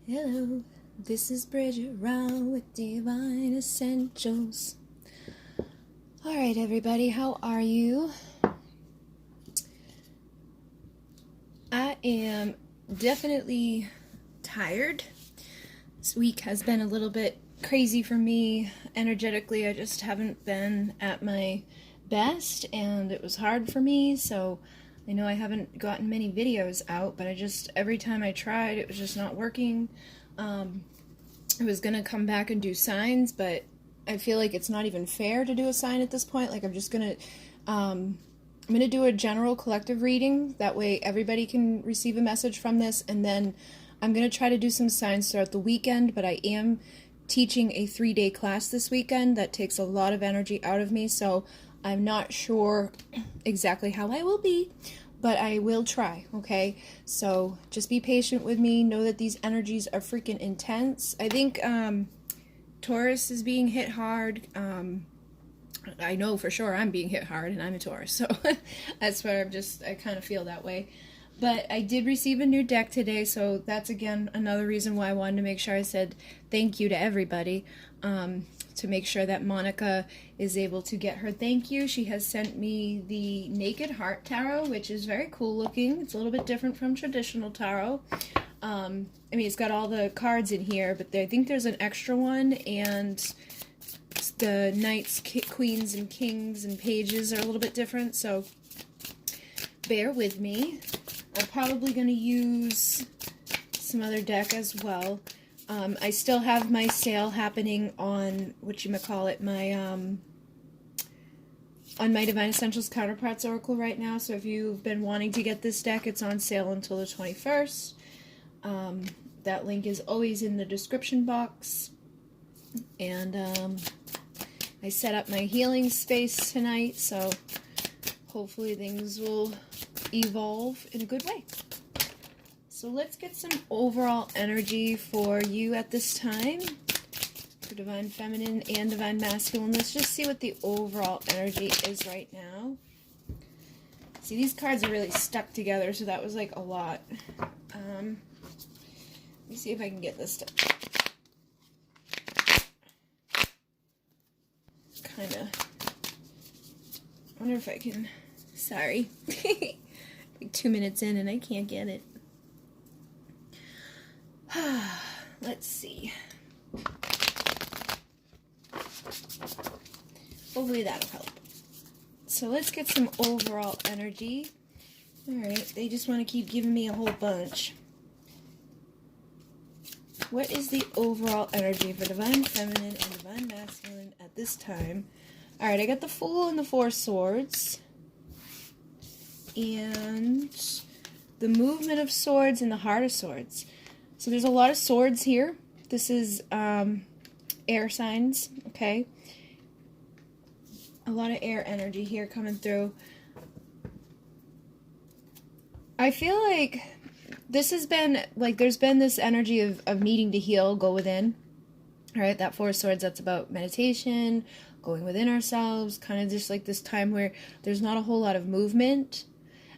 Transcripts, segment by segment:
Hello, this is Bridget Rau with Divine Essentials. Alright everybody, how are you? I am definitely tired. This week has been a little bit crazy for me energetically. I just haven't been at my best and it was hard for me, so I know I haven't gotten many videos out, but every time I tried, it was just not working. I was gonna come back and do signs, but I feel like it's not even fair to do a sign at this point. Like, I'm gonna do a general collective reading. That way everybody can receive a message from this, and then I'm gonna try to do some signs throughout the weekend, but I am teaching a 3-day class this weekend that takes a lot of energy out of me, so I'm not sure exactly how I will be, but I will try, okay? So just be patient with me. Know that these energies are freaking intense. I think Taurus is being hit hard. I know for sure I'm being hit hard, and I'm a Taurus, so that's where I kind of feel that way. But I did receive a new deck today, so that's again another reason why I wanted to make sure I said thank you to everybody, to make sure that Monica is able to get her thank you. She has sent me the Naked Heart Tarot, which is very cool looking. It's a little bit different from traditional tarot. I mean, it's got all the cards in here, but I think there's an extra one, and the knights, queens, and kings and pages are a little bit different, so bear with me. I'm probably going to use some other deck as well. I still have my sale happening on, on my Divine Essentials Counterparts Oracle right now, so if you've been wanting to get this deck, it's on sale until the 21st. That link is always in the description box. And I set up my healing space tonight, so hopefully things will evolve in a good way. So let's get some overall energy for you at this time, for Divine Feminine and Divine Masculine. Let's just see what the overall energy is right now. See, these cards are really stuck together, so that was like a lot. Let me see if I can get this to kind of, I wonder if I can, sorry, like 2 minutes in and I can't get it. Let's see. Hopefully that'll help. So let's get some overall energy. Alright, they just want to keep giving me a whole bunch. What is the overall energy for Divine Feminine and Divine Masculine at this time? Alright, I got the Fool and the Four Swords. And the Movement of Swords and the Heart of Swords. So there's a lot of swords here. This is air signs, okay? A lot of air energy here coming through. I feel like this has been, like, there's been this energy of needing to heal, go within. Alright, that Four of Swords, that's about meditation, going within ourselves, kind of just like this time where there's not a whole lot of movement.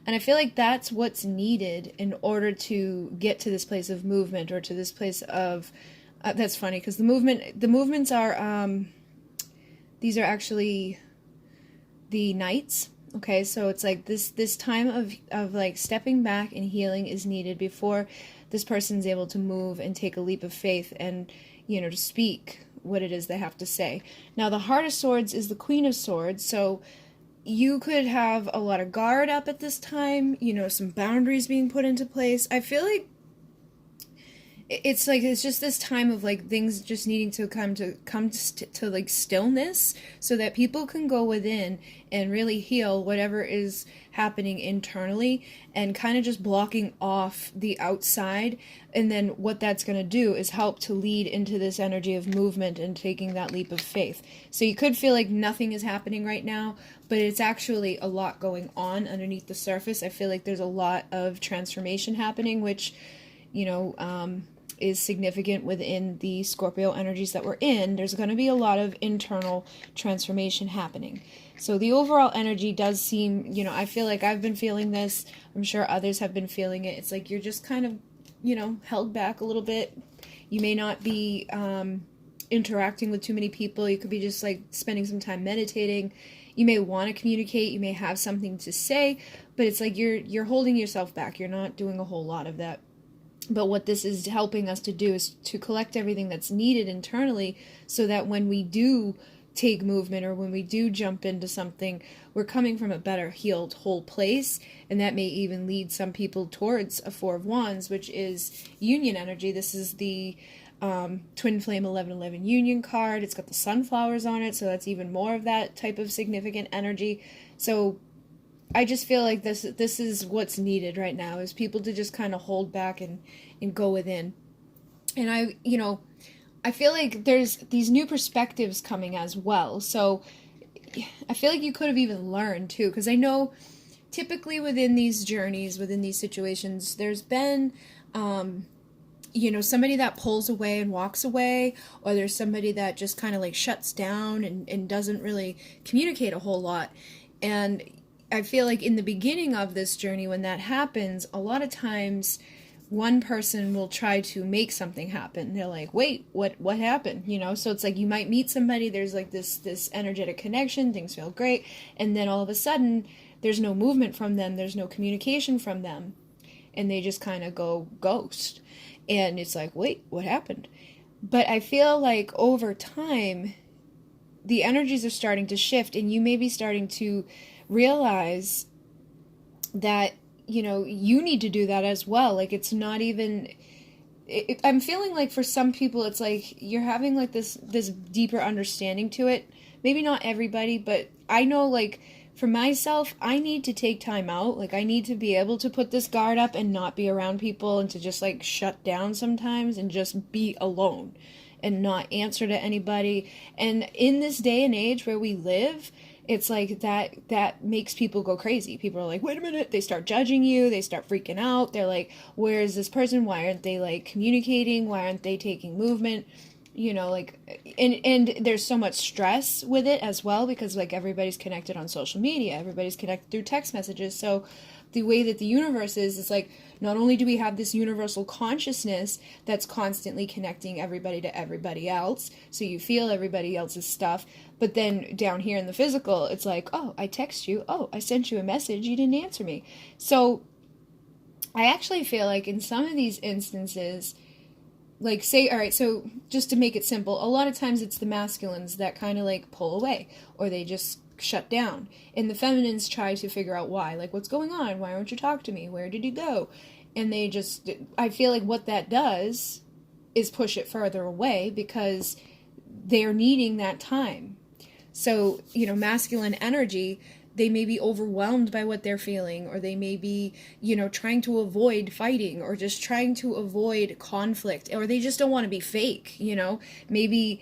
And I feel like that's what's needed in order to get to this place of movement, or to this place of, that's funny, because the movements are, these are actually the knights, okay, so it's like this time of like stepping back and healing is needed before this person's able to move and take a leap of faith and, you know, to speak what it is they have to say. Now, the Heart of Swords is the Queen of Swords, so you could have a lot of guard up at this time, you know, some boundaries being put into place. I feel like it's just this time of like things just needing to come to like stillness, so that people can go within and really heal whatever is happening internally, and kind of just blocking off the outside. And then what that's going to do is help to lead into this energy of movement and taking that leap of faith. So you could feel like nothing is happening right now, but it's actually a lot going on underneath the surface. I feel like there's a lot of transformation happening, which, you know, is significant within the Scorpio energies that we're in. There's going to be a lot of internal transformation happening. So the overall energy does seem, you know, I feel like I've been feeling this. I'm sure others have been feeling it. It's like you're just kind of, you know, held back a little bit. You may not be interacting with too many people. You could be just like spending some time meditating. You may want to communicate. You may have something to say, but it's like you're holding yourself back. You're not doing a whole lot of that. But what this is helping us to do is to collect everything that's needed internally, so that when we do take movement, or when we do jump into something, we're coming from a better healed whole place. And that may even lead some people towards a Four of Wands, which is union energy. This is the Twin Flame 1111 union card. It's got the sunflowers on it, so that's even more of that type of significant energy. So I just feel like this is what's needed right now, is people to just kind of hold back and go within. And I feel like there's these new perspectives coming as well. So I feel like you could have even learned too, because I know typically within these journeys, within these situations, there's been somebody that pulls away and walks away, or there's somebody that just kind of like shuts down and doesn't really communicate a whole lot. And I feel like in the beginning of this journey, when that happens, a lot of times one person will try to make something happen. They're like, wait, what happened? So it's like you might meet somebody, there's like this energetic connection, things feel great, and then all of a sudden there's no movement from them, there's no communication from them, and they just kind of go ghost. And it's like, wait, what happened? But I feel like over time, the energies are starting to shift, and you may be starting to realize that, you need to do that as well. Like, it's not even... I'm feeling like for some people, it's like you're having like this deeper understanding to it. Maybe not everybody, but I know, like, for myself, I need to take time out. Like, I need to be able to put this guard up and not be around people, and to just like shut down sometimes and just be alone and not answer to anybody. And in this day and age where we live, it's like that makes people go crazy. People are like, wait a minute, they start judging you, they start freaking out. They're like, where is this person? Why aren't they like communicating? Why aren't they taking movement? And there's so much stress with it as well, because like everybody's connected on social media, everybody's connected through text messages. So the way that the universe is like, not only do we have this universal consciousness that's constantly connecting everybody to everybody else, so you feel everybody else's stuff, but then down here in the physical, it's like, oh, I text you, oh, I sent you a message, you didn't answer me. So I actually feel like in some of these instances, like, say, all right, so just to make it simple, a lot of times it's the masculines that kind of like pull away, or they just shut down, and the feminines try to figure out why, like, what's going on, why won't you talk to me, where did you go? And they just, I feel like what that does is push it further away, because they're needing that time. So, masculine energy, they may be overwhelmed by what they're feeling, or they may be, trying to avoid fighting, or just trying to avoid conflict, or they just don't want to be fake, maybe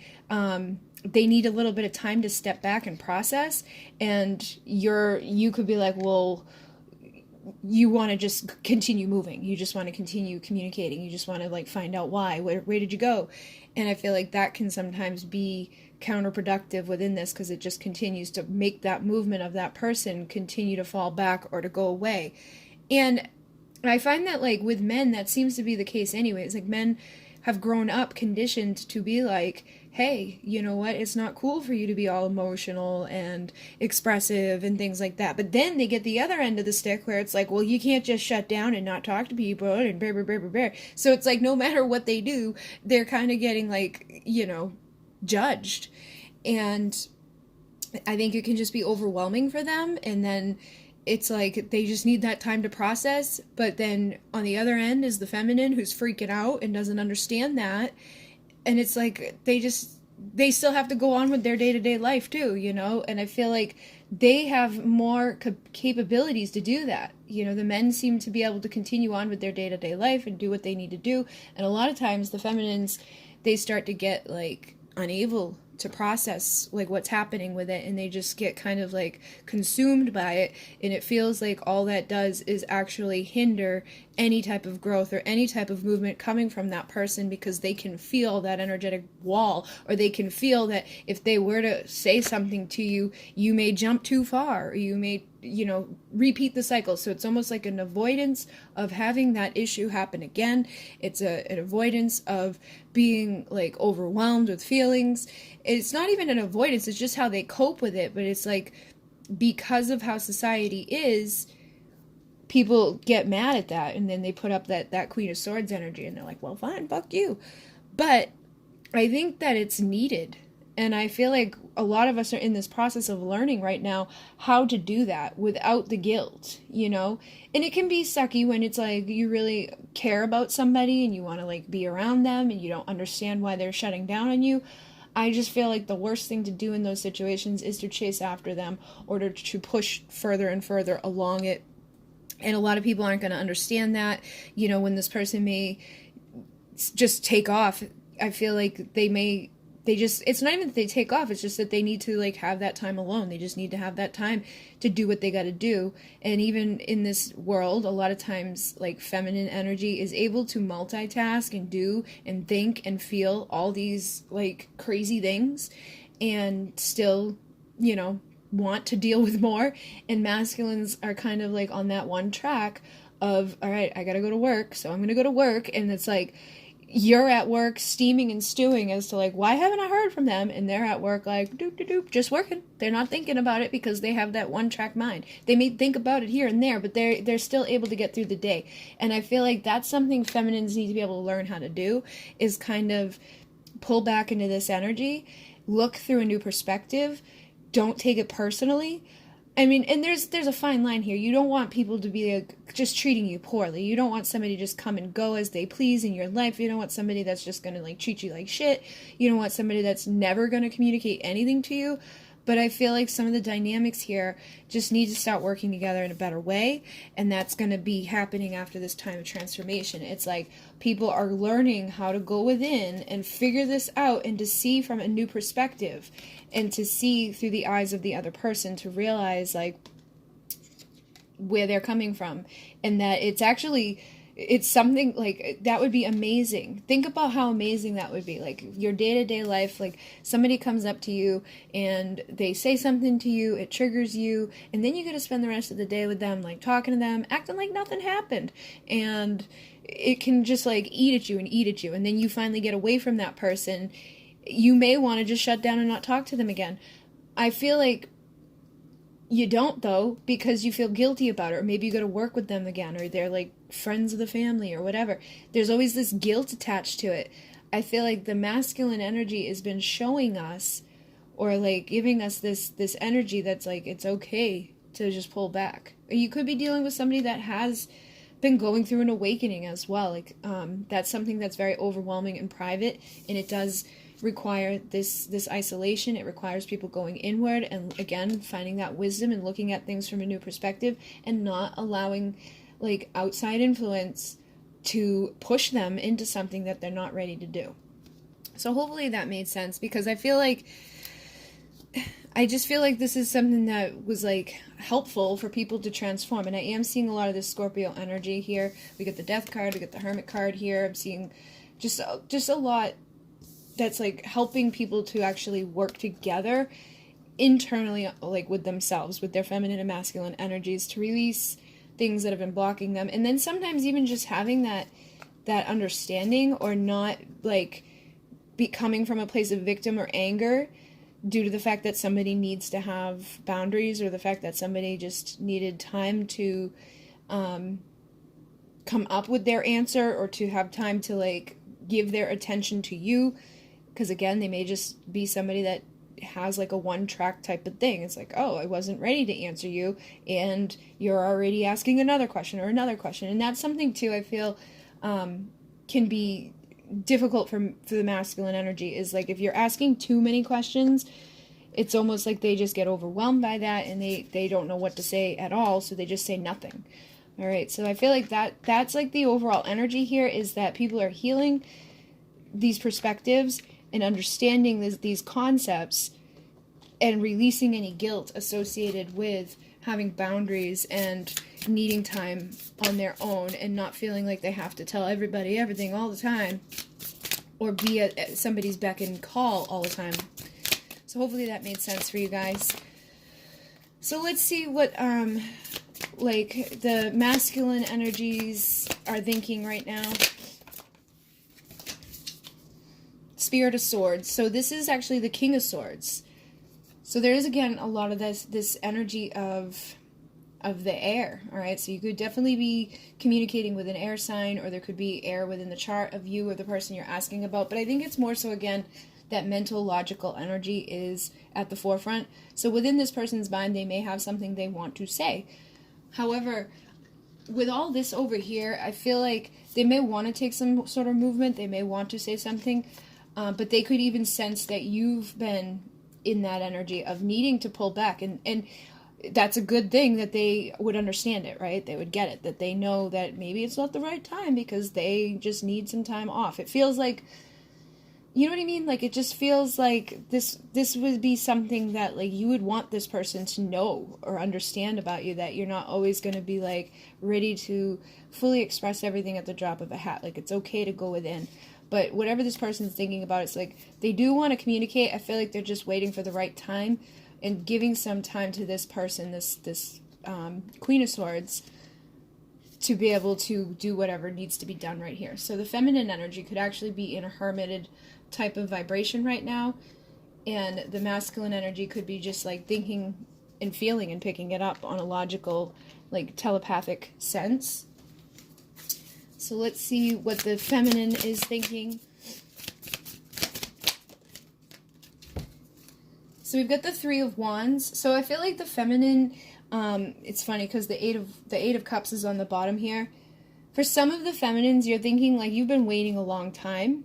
they need a little bit of time to step back and process, and you could be like, well, you want to just continue moving, you just want to continue communicating, you just want to like find out why, where did you go? And I feel like that can sometimes be counterproductive within this, because it just continues to make that movement of that person continue to fall back or to go away. And I find that like with men, that seems to be the case anyways. Like, men have grown up conditioned to be like, hey, you know what, it's not cool for you to be all emotional and expressive and things like that. But then they get the other end of the stick where it's like, well, you can't just shut down and not talk to people and blah, blah, blah, blah, blah. So it's like, no matter what they do, they're kind of getting like, judged. And I think it can just be overwhelming for them. And then it's like they just need that time to process. But then on the other end is the feminine who's freaking out and doesn't understand that. And it's like they still have to go on with their day-to-day life too, and I feel like they have more capabilities to do that. The men seem to be able to continue on with their day-to-day life and do what they need to do, and a lot of times the feminines, they start to get like unable to process like what's happening with it, and they just get kind of like consumed by it, and it feels like all that does is actually hinder any type of growth or any type of movement coming from that person, because they can feel that energetic wall, or they can feel that if they were to say something to you, you may jump too far, or you may, you know, repeat the cycle. So it's almost like an avoidance of having that issue happen again. It's an avoidance of being like overwhelmed with feelings. It's not even an avoidance, it's just how they cope with it. But it's like, because of how society is, people get mad at that, and then they put up that Queen of Swords energy, and they're like, well, fine, fuck you. But I think that it's needed, and I feel like a lot of us are in this process of learning right now how to do that without the guilt, you know? And it can be sucky when it's like you really care about somebody and you want to like be around them and you don't understand why they're shutting down on you. I just feel like the worst thing to do in those situations is to chase after them, or to push further and further along it. And a lot of people aren't going to understand that, you know, when this person may just take off. I feel like it's not even that they take off, it's just that they need to like have that time alone. They just need to have that time to do what they got to do. And even in this world, a lot of times like feminine energy is able to multitask and do and think and feel all these like crazy things, and still, you know, want to deal with more. And masculines are kind of like on that one track of, all right, I gotta go to work, so I'm gonna go to work. And it's like, you're at work steaming and stewing as to like, why haven't I heard from them? And they're at work like, doop doop doop, just working. They're not thinking about it because they have that one track mind. They may think about it here and there, but they're still able to get through the day. And I feel like that's something feminines need to be able to learn how to do, is kind of pull back into this energy, look through a new perspective. Don't take it personally. I mean, and there's a fine line here. You don't want people to be like, just treating you poorly. You don't want somebody to just come and go as they please in your life. You don't want somebody that's just going to like treat you like shit. You don't want somebody that's never going to communicate anything to you. But I feel like some of the dynamics here just need to start working together in a better way. And that's going to be happening after this time of transformation. It's like people are learning how to go within and figure this out, and to see from a new perspective, and to see through the eyes of the other person, to realize like where they're coming from, and that it's something like that would be amazing. Think about how amazing that would be. Like your day-to-day life, like somebody comes up to you and they say something to you, it triggers you, and then you get to spend the rest of the day with them, like talking to them, acting like nothing happened. And it can just like eat at you and eat at you. And then you finally get away from that person. You may want to just shut down and not talk to them again. I feel like you don't, though, because you feel guilty about it, or maybe you go to work with them again, or they're like friends of the family or whatever. There's always this guilt attached to it. I feel like the masculine energy has been showing us, or like giving us this energy that's like, it's okay to just pull back. You could be dealing with somebody that has been going through an awakening as well. Like that's something that's very overwhelming and private, and it does require this isolation. It requires people going inward and again finding that wisdom and looking at things from a new perspective, and not allowing like outside influence to push them into something that they're not ready to do. So hopefully that made sense, because I just feel like this is something that was like helpful for people to transform. And I am seeing a lot of this Scorpio energy here. We get the Death card, we get the Hermit card here. I'm seeing just a lot that's like helping people to actually work together internally, like with themselves, with their feminine and masculine energies, to release things that have been blocking them. And then sometimes even just having that understanding, or not like coming from a place of victim or anger due to the fact that somebody needs to have boundaries, or the fact that somebody just needed time to come up with their answer, or to have time to like give their attention to you. Because again, they may just be somebody that has like a one-track type of thing. It's like, oh, I wasn't ready to answer you, and you're already asking another question or another question. And that's something too I feel can be difficult for the masculine energy, is like if you're asking too many questions, it's almost like they just get overwhelmed by that, and they don't know what to say at all, so they just say nothing. All right, so I feel like that's like the overall energy here, is that people are healing these perspectives and understanding these concepts, and releasing any guilt associated with having boundaries and needing time on their own and not feeling like they have to tell everybody everything all the time or be at somebody's beck and call all the time. So hopefully that made sense for you guys. So let's see what like the masculine energies are thinking right now. Spirit of Swords. So this is actually the King of Swords. So there is, again, a lot of this energy of the air, all right? So you could definitely be communicating with an air sign, or there could be air within the chart of you or the person you're asking about. But I think it's more so, again, that mental, logical energy is at the forefront. So within this person's mind, they may have something they want to say. However, with all this over here, I feel like they may want to take some sort of movement. They may want to say something, but they could even sense that you've been in that energy of needing to pull back. And that's a good thing that they would understand it, right? They would get it, that they know that maybe it's not the right time because they just need some time off. It feels like, you know what I mean? Like, it just feels like this would be something that, like, you would want this person to know or understand about you, that you're not always going to be, like, ready to fully express everything at the drop of a hat. Like, it's okay to go within. But whatever this person's thinking about, it's like they do want to communicate. I feel like they're just waiting for the right time and giving some time to this person, this Queen of Swords, to be able to do whatever needs to be done right here. So the feminine energy could actually be in a hermited type of vibration right now, and the masculine energy could be just like thinking and feeling and picking it up on a logical, like telepathic sense. So let's see what the feminine is thinking. So we've got the Three of Wands. So I feel like the feminine, it's funny because the Eight of Cups is on the bottom here. For some of the feminines, you're thinking like you've been waiting a long time,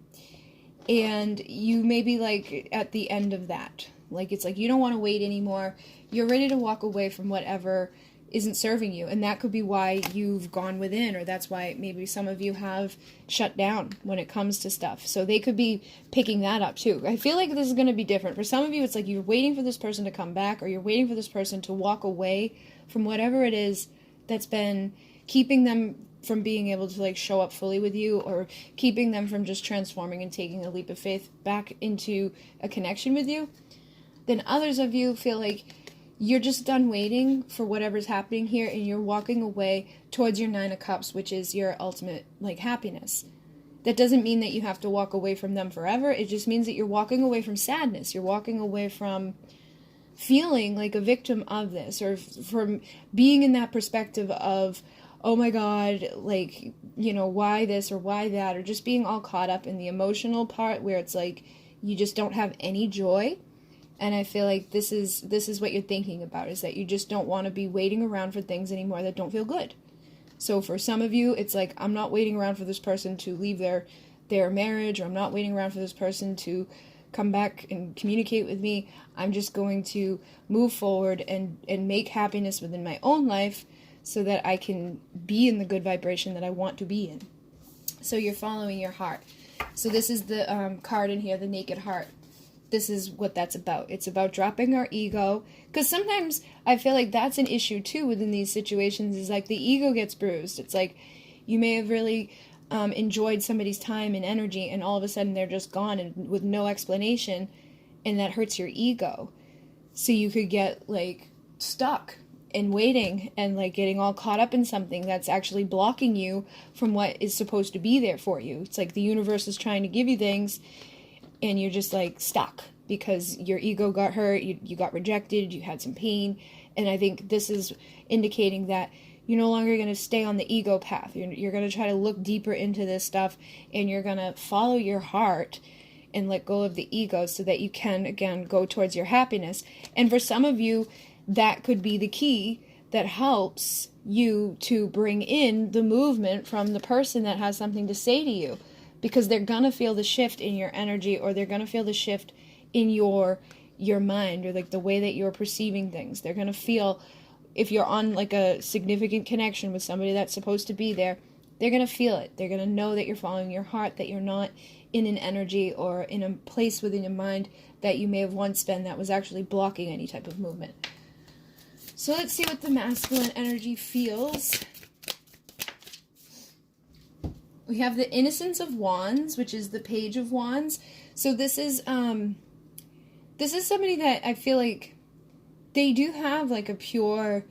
and you may be like at the end of that. Like, it's like you don't want to wait anymore. You're ready to walk away from whatever isn't serving you, and that could be why you've gone within, or that's why maybe some of you have shut down when it comes to stuff. So they could be picking that up too. I feel like this is going to be different. For some of you, it's like you're waiting for this person to come back, or you're waiting for this person to walk away from whatever it is that's been keeping them from being able to like show up fully with you, or keeping them from just transforming and taking a leap of faith back into a connection with you. Then others of you feel like you're just done waiting for whatever's happening here, and you're walking away towards your Nine of Cups, which is your ultimate, like, happiness. That doesn't mean that you have to walk away from them forever. It just means that you're walking away from sadness. You're walking away from feeling like a victim of this, or from being in that perspective of, oh my God, like, you know, why this or why that, or just being all caught up in the emotional part where it's like you just don't have any joy. And I feel like this is what you're thinking about, is that you just don't want to be waiting around for things anymore that don't feel good. So for some of you, it's like, I'm not waiting around for this person to leave their marriage, or I'm not waiting around for this person to come back and communicate with me. I'm just going to move forward and make happiness within my own life so that I can be in the good vibration that I want to be in. So you're following your heart. So this is the card in here, the Naked Heart. This is what that's about. It's about dropping our ego. Because sometimes I feel like that's an issue too within these situations, is like the ego gets bruised. It's like you may have really enjoyed somebody's time and energy, and all of a sudden they're just gone and with no explanation, and that hurts your ego. So you could get like stuck and waiting and like getting all caught up in something that's actually blocking you from what is supposed to be there for you. It's like the universe is trying to give you things, and you're just like stuck because your ego got hurt, you got rejected, you had some pain. And I think this is indicating that you're no longer going to stay on the ego path. You're going to try to look deeper into this stuff, and you're going to follow your heart and let go of the ego so that you can, again, go towards your happiness. And for some of you, that could be the key that helps you to bring in the movement from the person that has something to say to you. Because they're going to feel the shift in your energy, or they're going to feel the shift in your mind, or like the way that you're perceiving things. They're going to feel, if you're on like a significant connection with somebody that's supposed to be there, they're going to feel it. They're going to know that you're following your heart, that you're not in an energy or in a place within your mind that you may have once been that was actually blocking any type of movement. So let's see what the masculine energy feels. We have the Innocence of Wands, which is the Page of Wands. So this is somebody that I feel like they do have like a pure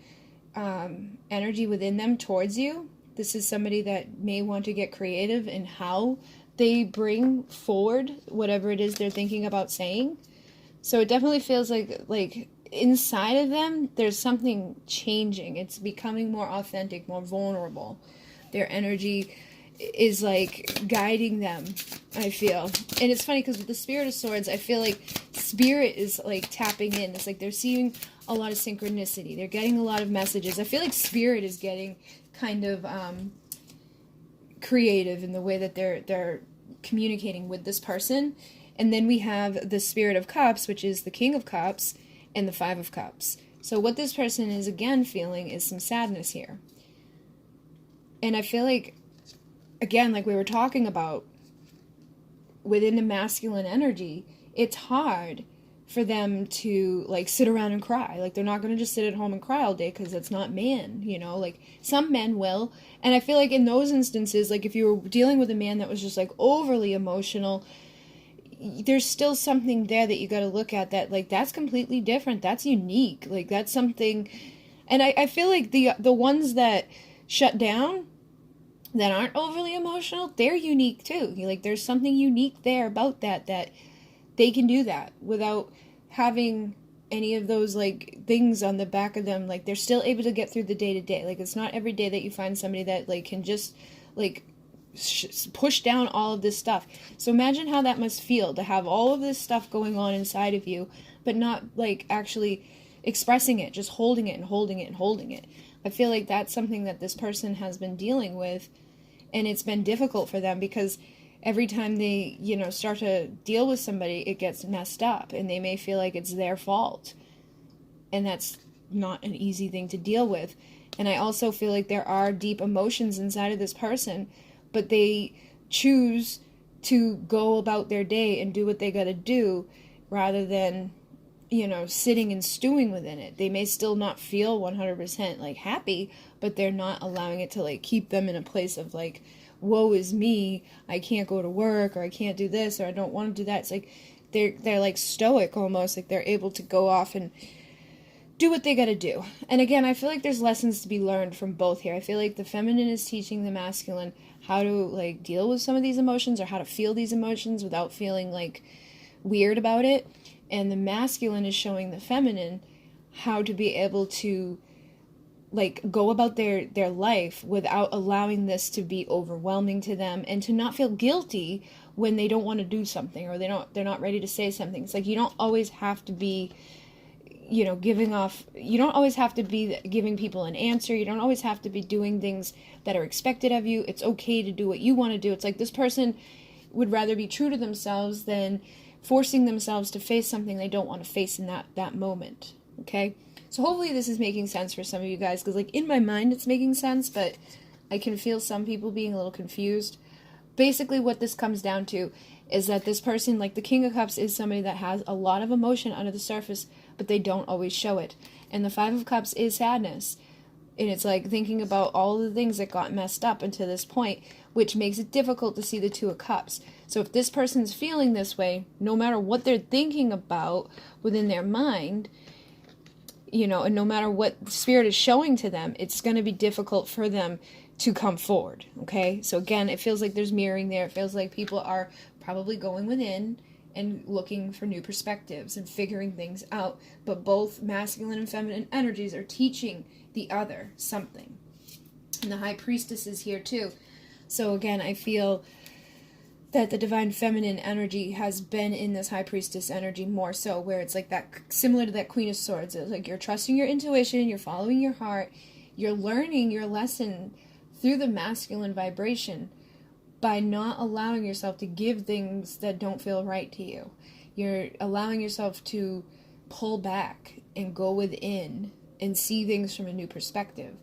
energy within them towards you. This is somebody that may want to get creative in how they bring forward whatever it is they're thinking about saying. So it definitely feels like inside of them, there's something changing. It's becoming more authentic, more vulnerable. Their energy is like guiding them, I feel. And it's funny because with the Spirit of Swords, I feel like Spirit is like tapping in. It's like they're seeing a lot of synchronicity. They're getting a lot of messages. I feel like Spirit is getting kind of creative in the way that they're communicating with this person. And then we have the Spirit of Cups, which is the King of Cups, and the Five of Cups. So what this person is again feeling is some sadness here. And I feel like, again, like we were talking about, within the masculine energy, it's hard for them to like sit around and cry. Like they're not going to just sit at home and cry all day because it's not man, you know, like some men will. And I feel like in those instances, like if you were dealing with a man that was just like overly emotional, there's still something there that you got to look at that like that's completely different. That's unique. Like that's something. And I feel like the ones that shut down, that aren't overly emotional, they're unique too. Like there's something unique there about that they can do that without having any of those like things on the back of them. Like they're still able to get through the day to day. Like it's not every day that you find somebody that like can just like push down all of this stuff. So imagine how that must feel to have all of this stuff going on inside of you, but not like actually expressing it, just holding it and holding it and holding it. I feel like that's something that this person has been dealing with, and it's been difficult for them because every time they, you know, start to deal with somebody, it gets messed up, and they may feel like it's their fault. And that's not an easy thing to deal with. And I also feel like there are deep emotions inside of this person, but they choose to go about their day and do what they got to do rather than, you know, sitting and stewing within it. They may still not feel 100% like happy, but they're not allowing it to like keep them in a place of like, woe is me, I can't go to work, or I can't do this, or I don't want to do that. It's like they're like stoic almost, like they're able to go off and do what they got to do. And again, I feel like there's lessons to be learned from both here. I feel like the feminine is teaching the masculine how to like deal with some of these emotions, or how to feel these emotions without feeling like weird about it. And the masculine is showing the feminine how to be able to like go about their life without allowing this to be overwhelming to them, and to not feel guilty when they don't want to do something, or they're not ready to say something. It's like you don't always have to be, you know, you don't always have to be giving people an answer. You don't always have to be doing things that are expected of you. It's okay to do what you want to do. It's like this person would rather be true to themselves than forcing themselves to face something they don't want to face in that moment. Okay? So hopefully this is making sense for some of you guys, because like in my mind it's making sense, but I can feel some people being a little confused. Basically what this comes down to is that this person, like the King of Cups, is somebody that has a lot of emotion under the surface, but they don't always show it. And the Five of Cups is sadness. And it's like thinking about all the things that got messed up until this point, which makes it difficult to see the Two of Cups. So if this person's feeling this way, no matter what they're thinking about within their mind, you know, and no matter what Spirit is showing to them, it's going to be difficult for them to come forward, okay? So again, it feels like there's mirroring there. It feels like people are probably going within and looking for new perspectives and figuring things out, but both masculine and feminine energies are teaching the other something. And the High Priestess is here too. So again, I feel that the divine feminine energy has been in this High Priestess energy more so, where it's like that, similar to that Queen of Swords. It's like you're trusting your intuition, you're following your heart, you're learning your lesson through the masculine vibration by not allowing yourself to give things that don't feel right to you. You're allowing yourself to pull back and go within and see things from a new perspective.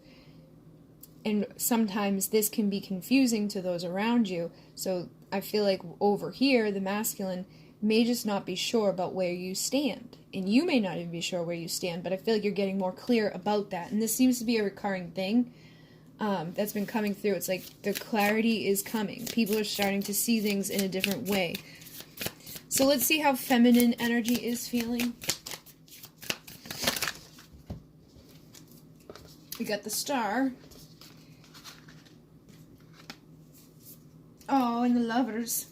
And sometimes this can be confusing to those around you. So I feel like over here, the masculine may just not be sure about where you stand. And you may not even be sure where you stand, but I feel like you're getting more clear about that. And this seems to be a recurring thing that's been coming through. It's like the clarity is coming. People are starting to see things in a different way. So let's see how feminine energy is feeling. We got the Star. Oh, and the Lovers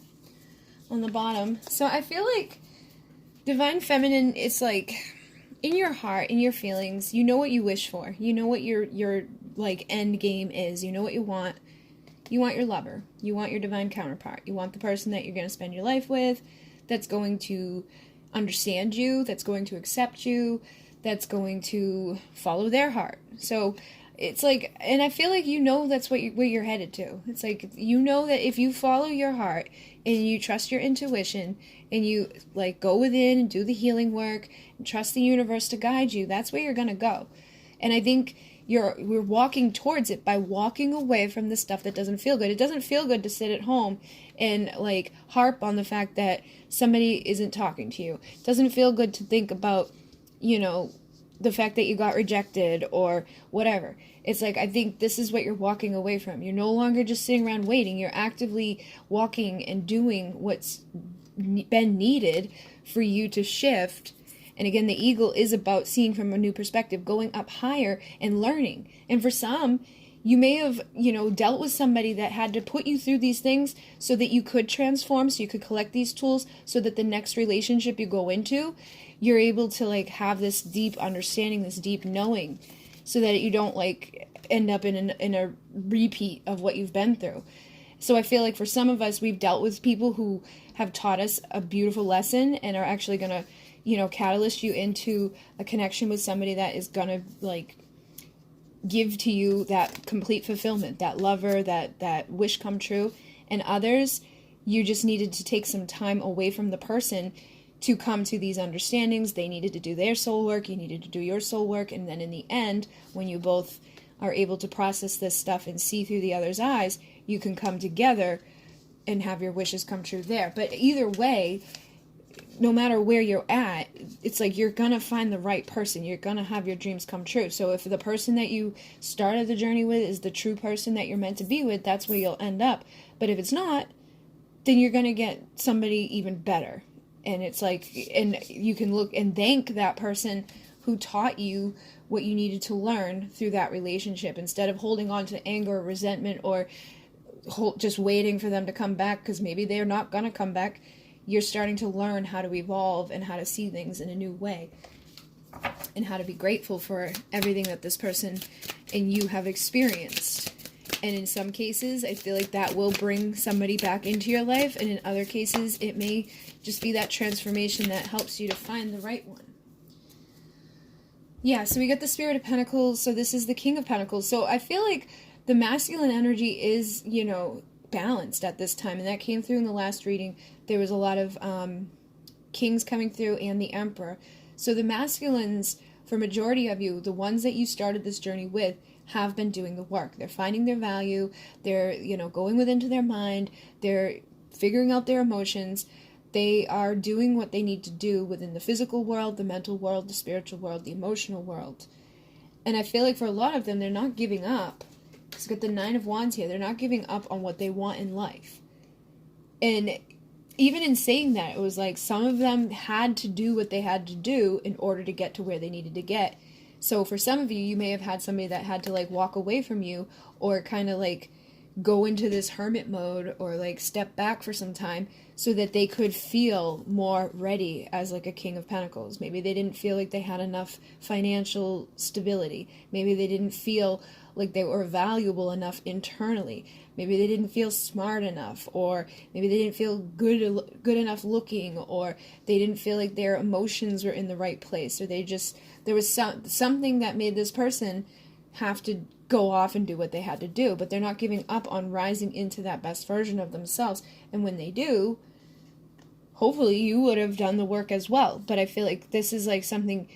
on the bottom. So I feel like Divine Feminine, it's like in your heart, in your feelings, you know what you wish for. You know what your like end game is. You know what you want. You want your lover. You want your divine counterpart. You want the person that you're going to spend your life with, that's going to understand you, that's going to accept you, that's going to follow their heart. So it's like, and I feel like you know that's where you're headed to. It's like, you know that if you follow your heart and you trust your intuition and you like go within and do the healing work and trust the universe to guide you, that's where you're going to go. And I think we're walking towards it by walking away from the stuff that doesn't feel good. It doesn't feel good to sit at home and like harp on the fact that somebody isn't talking to you. It doesn't feel good to think about, you know, the fact that you got rejected or whatever. It's like, I think this is what you're walking away from. You're no longer just sitting around waiting. You're actively walking and doing what's been needed for you to shift. And again, the eagle is about seeing from a new perspective, going up higher and learning. And for some, you may have, you know, dealt with somebody that had to put you through these things so that you could transform, so you could collect these tools, so that the next relationship you go into, you're able to like have this deep understanding, this deep knowing, so that you don't like end up in a repeat of what you've been through. So I feel like for some of us, we've dealt with people who have taught us a beautiful lesson and are actually going to, you know, catalyst you into a connection with somebody that is going to like give to you that complete fulfillment, that lover, that wish come true. And others, you just needed to take some time away from the person to come to these understandings. They needed to do their soul work, you needed to do your soul work, and then in the end, when you both are able to process this stuff and see through the other's eyes, you can come together and have your wishes come true there. But either way, no matter where you're at, it's like you're gonna find the right person. You're gonna have your dreams come true. So if the person that you started the journey with is the true person that you're meant to be with, that's where you'll end up. But if it's not, then you're gonna get somebody even better. And it's like, and you can look and thank that person who taught you what you needed to learn through that relationship, instead of holding on to anger or resentment or just waiting for them to come back, because maybe they're not gonna come back. You're starting to learn how to evolve and how to see things in a new way, and how to be grateful for everything that this person and you have experienced. And in some cases, I feel like that will bring somebody back into your life, and in other cases, it may just be that transformation that helps you to find the right one. Yeah, so we got the Spirit of Pentacles, so this is the King of Pentacles. So I feel like the masculine energy is, you know, balanced at this time, and that came through in the last reading. There was a lot of kings coming through and the Emperor. So the masculines, for majority of you, the ones that you started this journey with, have been doing the work. They're finding their value. They're, you know, going within to their mind. They're figuring out their emotions. They are doing what they need to do within the physical world, the mental world, the spiritual world, the emotional world. And I feel like for a lot of them, they're not giving up. Because we've got the Nine of Wands here. They're not giving up on what they want in life. And even in saying that, it was like some of them had to do what they had to do in order to get to where they needed to get. So for some of you, you may have had somebody that had to like walk away from you, or kind of like go into this hermit mode, or like step back for some time so that they could feel more ready as like a King of Pentacles. Maybe they didn't feel like they had enough financial stability. Maybe they didn't feel like they were valuable enough internally. Maybe they didn't feel smart enough, or maybe they didn't feel good enough looking, or they didn't feel like their emotions were in the right place, or there was something that made this person have to go off and do what they had to do, but they're not giving up on rising into that best version of themselves. And when they do, hopefully you would have done the work as well. But I feel like this is like something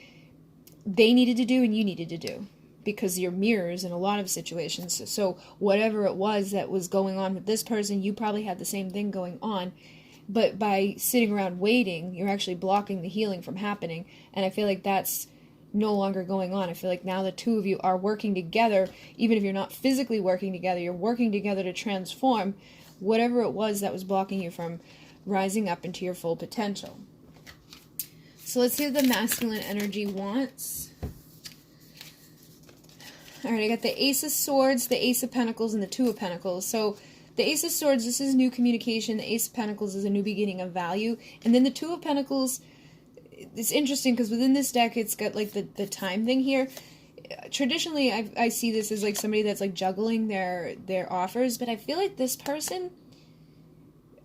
they needed to do and you needed to do, because you're mirrors in a lot of situations. So whatever it was that was going on with this person, you probably had the same thing going on. But by sitting around waiting, you're actually blocking the healing from happening. And I feel like that's no longer going on. I feel like now the two of you are working together. Even if you're not physically working together, you're working together to transform whatever it was that was blocking you from rising up into your full potential. So let's see what the masculine energy wants. Alright, I got the Ace of Swords, the Ace of Pentacles, and the Two of Pentacles. So the Ace of Swords, this is new communication. The Ace of Pentacles is a new beginning of value. And then the Two of Pentacles, it's interesting because within this deck, it's got like the time thing here. Traditionally, I see this as like somebody that's like juggling their offers. But I feel like this person,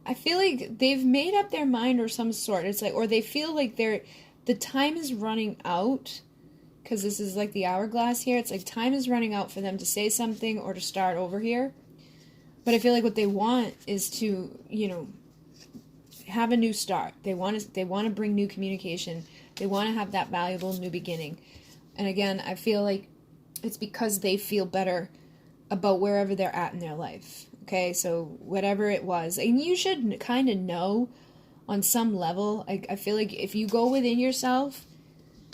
I feel like they've made up their mind or some sort. It's like, or they feel like the time is running out. Because this is like the hourglass here. It's like time is running out for them to say something or to start over here. But I feel like what they want is to, you know, have a new start. They want to bring new communication. They want to have that valuable new beginning. And again, I feel like it's because they feel better about wherever they're at in their life. Okay, so whatever it was. And you should kind of know on some level. I feel like if you go within yourself,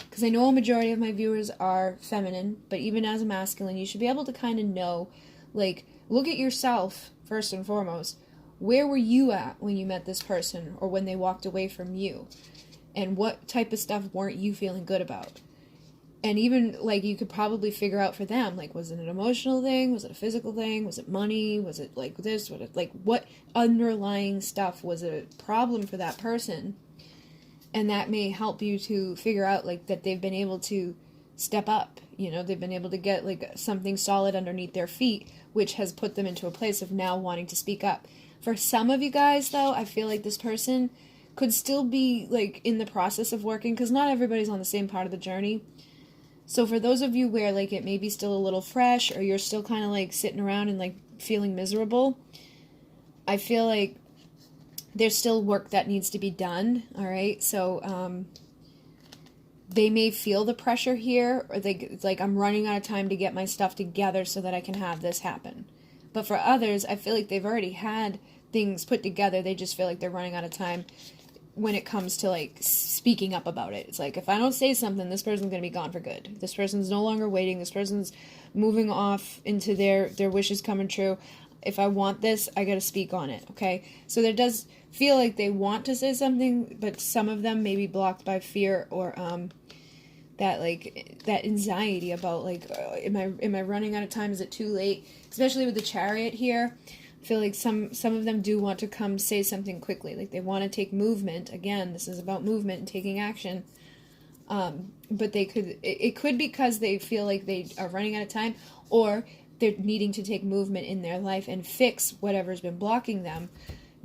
because I know a majority of my viewers are feminine, but even as a masculine, you should be able to kind of know, like, look at yourself first and foremost. Where were you at when you met this person or when they walked away from you? And what type of stuff weren't you feeling good about? And even, like, you could probably figure out for them, like, was it an emotional thing? Was it a physical thing? Was it money? Was it, like, this? What underlying stuff was a problem for that person? And that may help you to figure out, like, that they've been able to step up. You know, they've been able to get, like, something solid underneath their feet, which has put them into a place of now wanting to speak up. For some of you guys, though, I feel like this person could still be, like, in the process of working, because not everybody's on the same part of the journey. So for those of you where, like, it may be still a little fresh, or you're still kind of, like, sitting around and, like, feeling miserable, I feel like there's still work that needs to be done, all right? So they may feel the pressure here, or it's like, I'm running out of time to get my stuff together so that I can have this happen. But for others, I feel like they've already had things put together. They just feel like they're running out of time when it comes to, like, speaking up about it. It's like, if I don't say something, this person's going to be gone for good. This person's no longer waiting. This person's moving off into their wishes coming true. If I want this, I got to speak on it, okay? So there does feel like they want to say something, but some of them may be blocked by fear or that anxiety about, like, am I running out of time? Is it too late? Especially with the Chariot here, I feel like some of them do want to come say something quickly. Like, they want to take movement. Again, this is about movement and taking action. But it could because they feel like they are running out of time, or they're needing to take movement in their life and fix whatever's been blocking them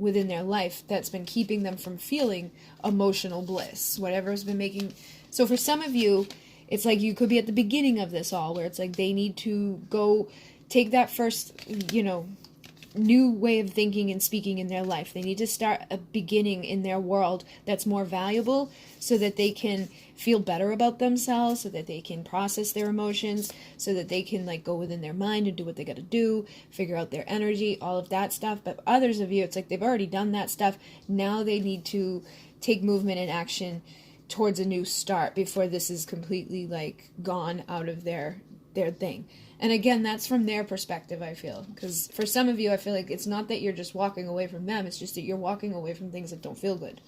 within their life that's been keeping them from feeling emotional bliss, whatever's been making. So for some of you, it's like you could be at the beginning of this all, where it's like they need to go take that first, you know, new way of thinking and speaking in their life. They need to start a beginning in their world that's more valuable so that they can feel better about themselves, so that they can process their emotions, so that they can, like, go within their mind and do what they got to do, figure out their energy, all of that stuff. But others of you, it's like they've already done that stuff. Now they need to take movement and action towards a new start before this is completely, like, gone out of their thing. And again, that's from their perspective, I feel. Because for some of you, I feel like it's not that you're just walking away from them. It's just that you're walking away from things that don't feel good.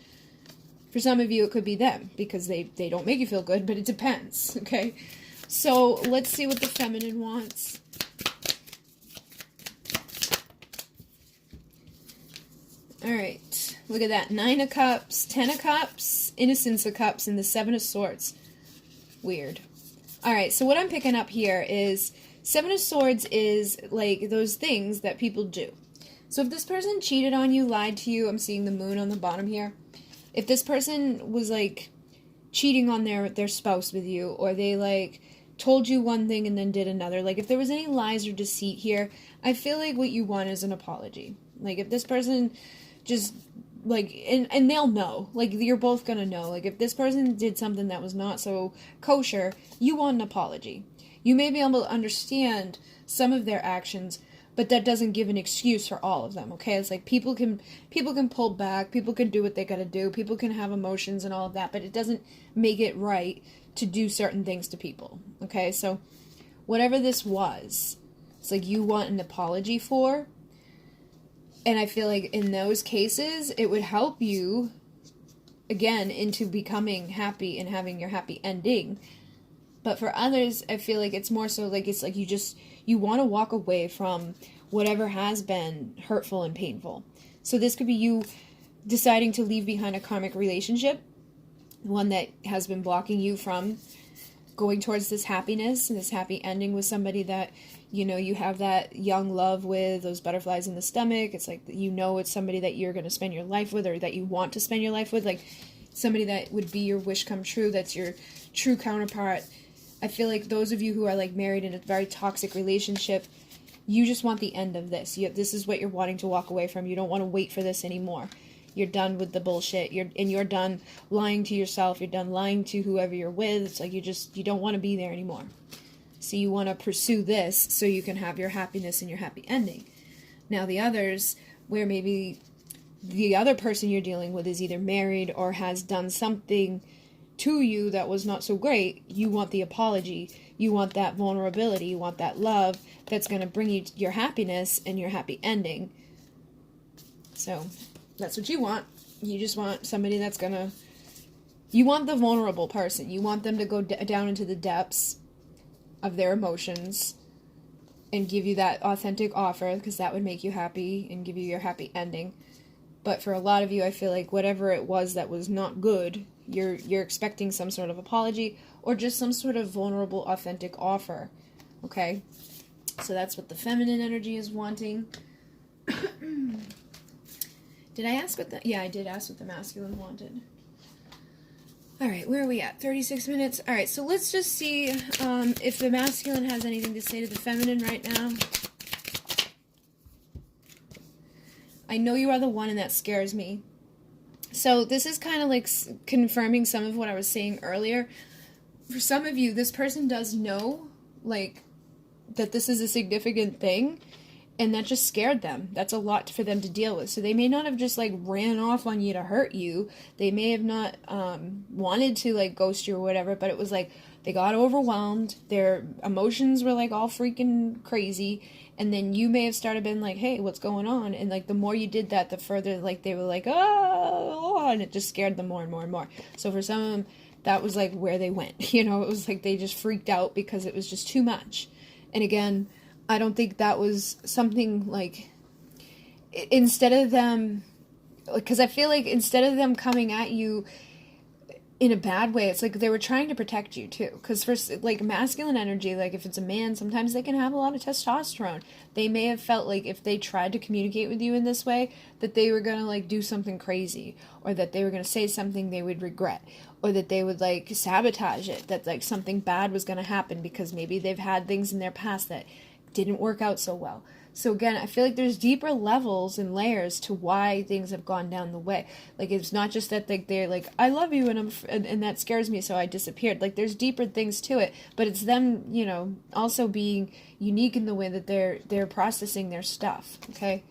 For some of you, it could be them, because they don't make you feel good, but it depends, okay? So let's see what the feminine wants. All right, look at that. 9 of Cups, 10 of Cups, Innocence of Cups, and the 7 of Swords. Weird. All right, so what I'm picking up here is 7 of Swords is, like, those things that people do. So if this person cheated on you, lied to you, I'm seeing the moon on the bottom here. If this person was, like, cheating on their spouse with you, or they, like, told you one thing and then did another, like, if there was any lies or deceit here, I feel like what you want is an apology. Like, if this person just, like, and they'll know, like, you're both gonna know, like, if this person did something that was not so kosher, you want an apology. You may be able to understand some of their actions, but that doesn't give an excuse for all of them, okay? It's like people can pull back, people can do what they gotta do, people can have emotions and all of that, but it doesn't make it right to do certain things to people, okay? So whatever this was, it's like you want an apology for, and I feel like in those cases, it would help you, again, into becoming happy and having your happy ending. But for others, I feel like it's more so like, it's like you want to walk away from whatever has been hurtful and painful. So this could be you deciding to leave behind a karmic relationship, one that has been blocking you from going towards this happiness and this happy ending with somebody that, you know, you have that young love with, those butterflies in the stomach. It's like, you know, it's somebody that you're going to spend your life with, or that you want to spend your life with, like somebody that would be your wish come true, that's your true counterpart. I feel like those of you who are like married in a very toxic relationship, you just want the end of this. This is what you're wanting to walk away from. You don't want to wait for this anymore. You're done with the bullshit. You're done lying to yourself. You're done lying to whoever you're with. It's like you don't want to be there anymore. So you want to pursue this so you can have your happiness and your happy ending. Now the others, where maybe the other person you're dealing with is either married or has done something to you that was not so great, you want the apology. You want that vulnerability. You want that love that's going to bring you your happiness and your happy ending. So that's what you want. You just want somebody that's going to... You want the vulnerable person. You want them to go down into the depths of their emotions and give you that authentic offer, because that would make you happy and give you your happy ending. But for a lot of you, I feel like whatever it was that was not good, you're expecting some sort of apology or just some sort of vulnerable, authentic offer. Okay? So that's what the feminine energy is wanting. Did I ask what the... Yeah, I did ask what the masculine wanted. Alright, where are we at? 36 minutes? Alright, so let's just see if the masculine has anything to say to the feminine right now. I know you are the one, and that scares me. So this is kind of like confirming some of what I was saying earlier. For some of you, this person does know, like, that this is a significant thing, and that just scared them. That's a lot for them to deal with. So they may not have just, like, ran off on you to hurt you. They may have not wanted to, like, ghost you or whatever, but it was like they got overwhelmed. Their emotions were, like, all freaking crazy. And then you may have started being like, hey, what's going on? And, like, the more you did that, the further, like, they were like, oh, and it just scared them more and more and more. So for some of them, that was, like, where they went. You know, it was like they just freaked out because it was just too much. And again, I don't think that was something, like, instead of them, because I feel like instead of them coming at you in a bad way, it's like they were trying to protect you too. Because for, like, masculine energy, like, if it's a man, sometimes they can have a lot of testosterone. They may have felt like if they tried to communicate with you in this way, that they were going to, like, do something crazy, or that they were going to say something they would regret, or that they would, like, sabotage it, that, like, something bad was going to happen because maybe they've had things in their past that didn't work out so well. So again, I feel like there's deeper levels and layers to why things have gone down the way. Like, it's not just that, like, they're like, I love you and that scares me, so I disappeared. Like, there's deeper things to it, but it's them, you know, also being unique in the way that they're processing their stuff. Okay,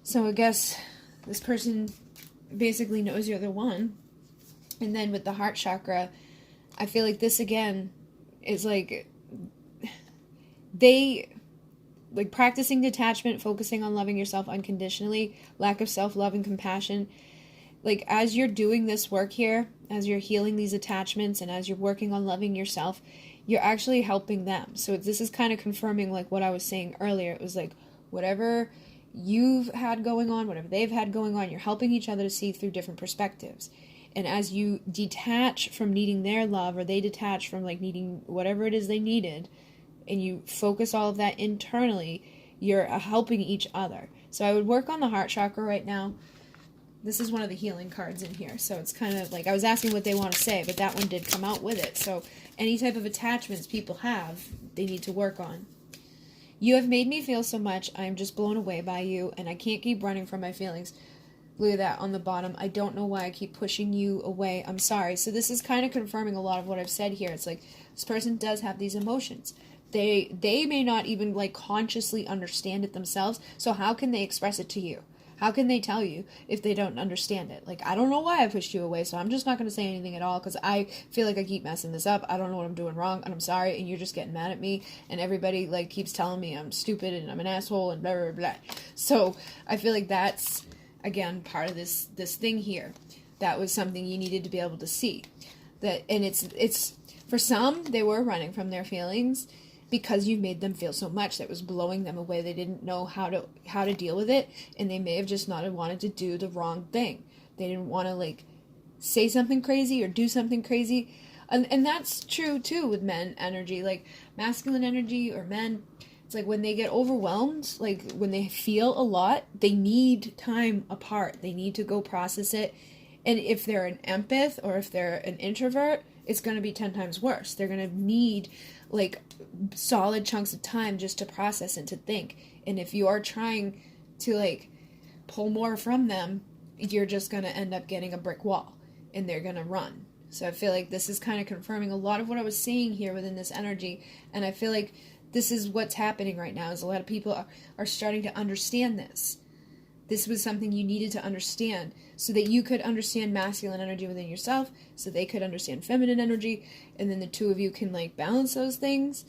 so I guess this person basically knows you're the one. And then with the heart chakra, I feel like this again is like they, like, practicing detachment, focusing on loving yourself unconditionally, lack of self-love and compassion. Like, as you're doing this work here, as you're healing these attachments and as you're working on loving yourself, you're actually helping them. So this is kind of confirming, like, what I was saying earlier. It was like, whatever you've had going on, whatever they've had going on, you're helping each other to see through different perspectives. And as you detach from needing their love, or they detach from, like, needing whatever it is they needed, and you focus all of that internally, you're helping each other. So I would work on the heart chakra right now. This is one of the healing cards in here. So it's kind of like, I was asking what they want to say, but that one did come out with it. So any type of attachments people have, they need to work on. You have made me feel so much. I am just blown away by you, and I can't keep running from my feelings. Look at that on the bottom. I don't know why I keep pushing you away. I'm sorry. So this is kind of confirming a lot of what I've said here. It's like, this person does have these emotions. They may not even like consciously understand it themselves. So how can they express it to you? How can they tell you if they don't understand it? Like, I don't know why I pushed you away, so I'm just not going to say anything at all because I feel like I keep messing this up. I don't know what I'm doing wrong, and I'm sorry, and you're just getting mad at me, and everybody, like, keeps telling me I'm stupid and I'm an asshole and blah, blah, blah. So I feel like that's, again, part of this thing here. That was something you needed to be able to see. And it's for some, they were running from their feelings, because you made them feel so much that was blowing them away. They didn't know how to deal with it, and they may have just not wanted to do the wrong thing. They didn't want to like say something crazy or do something crazy. And that's true too with men energy, like masculine energy or men. It's like when they get overwhelmed, like when they feel a lot, they need time apart. They need to go process it. And if they're an empath or if they're an introvert, it's going to be 10 times worse. They're going to need like solid chunks of time just to process and to think. And if you are trying to like pull more from them, you're just going to end up getting a brick wall and they're going to run. So I feel like this is kind of confirming a lot of what I was seeing here within this energy. And I feel like this is what's happening right now, is a lot of people are starting to understand this. This was something you needed to understand so that you could understand masculine energy within yourself, so they could understand feminine energy, and then the two of you can like balance those things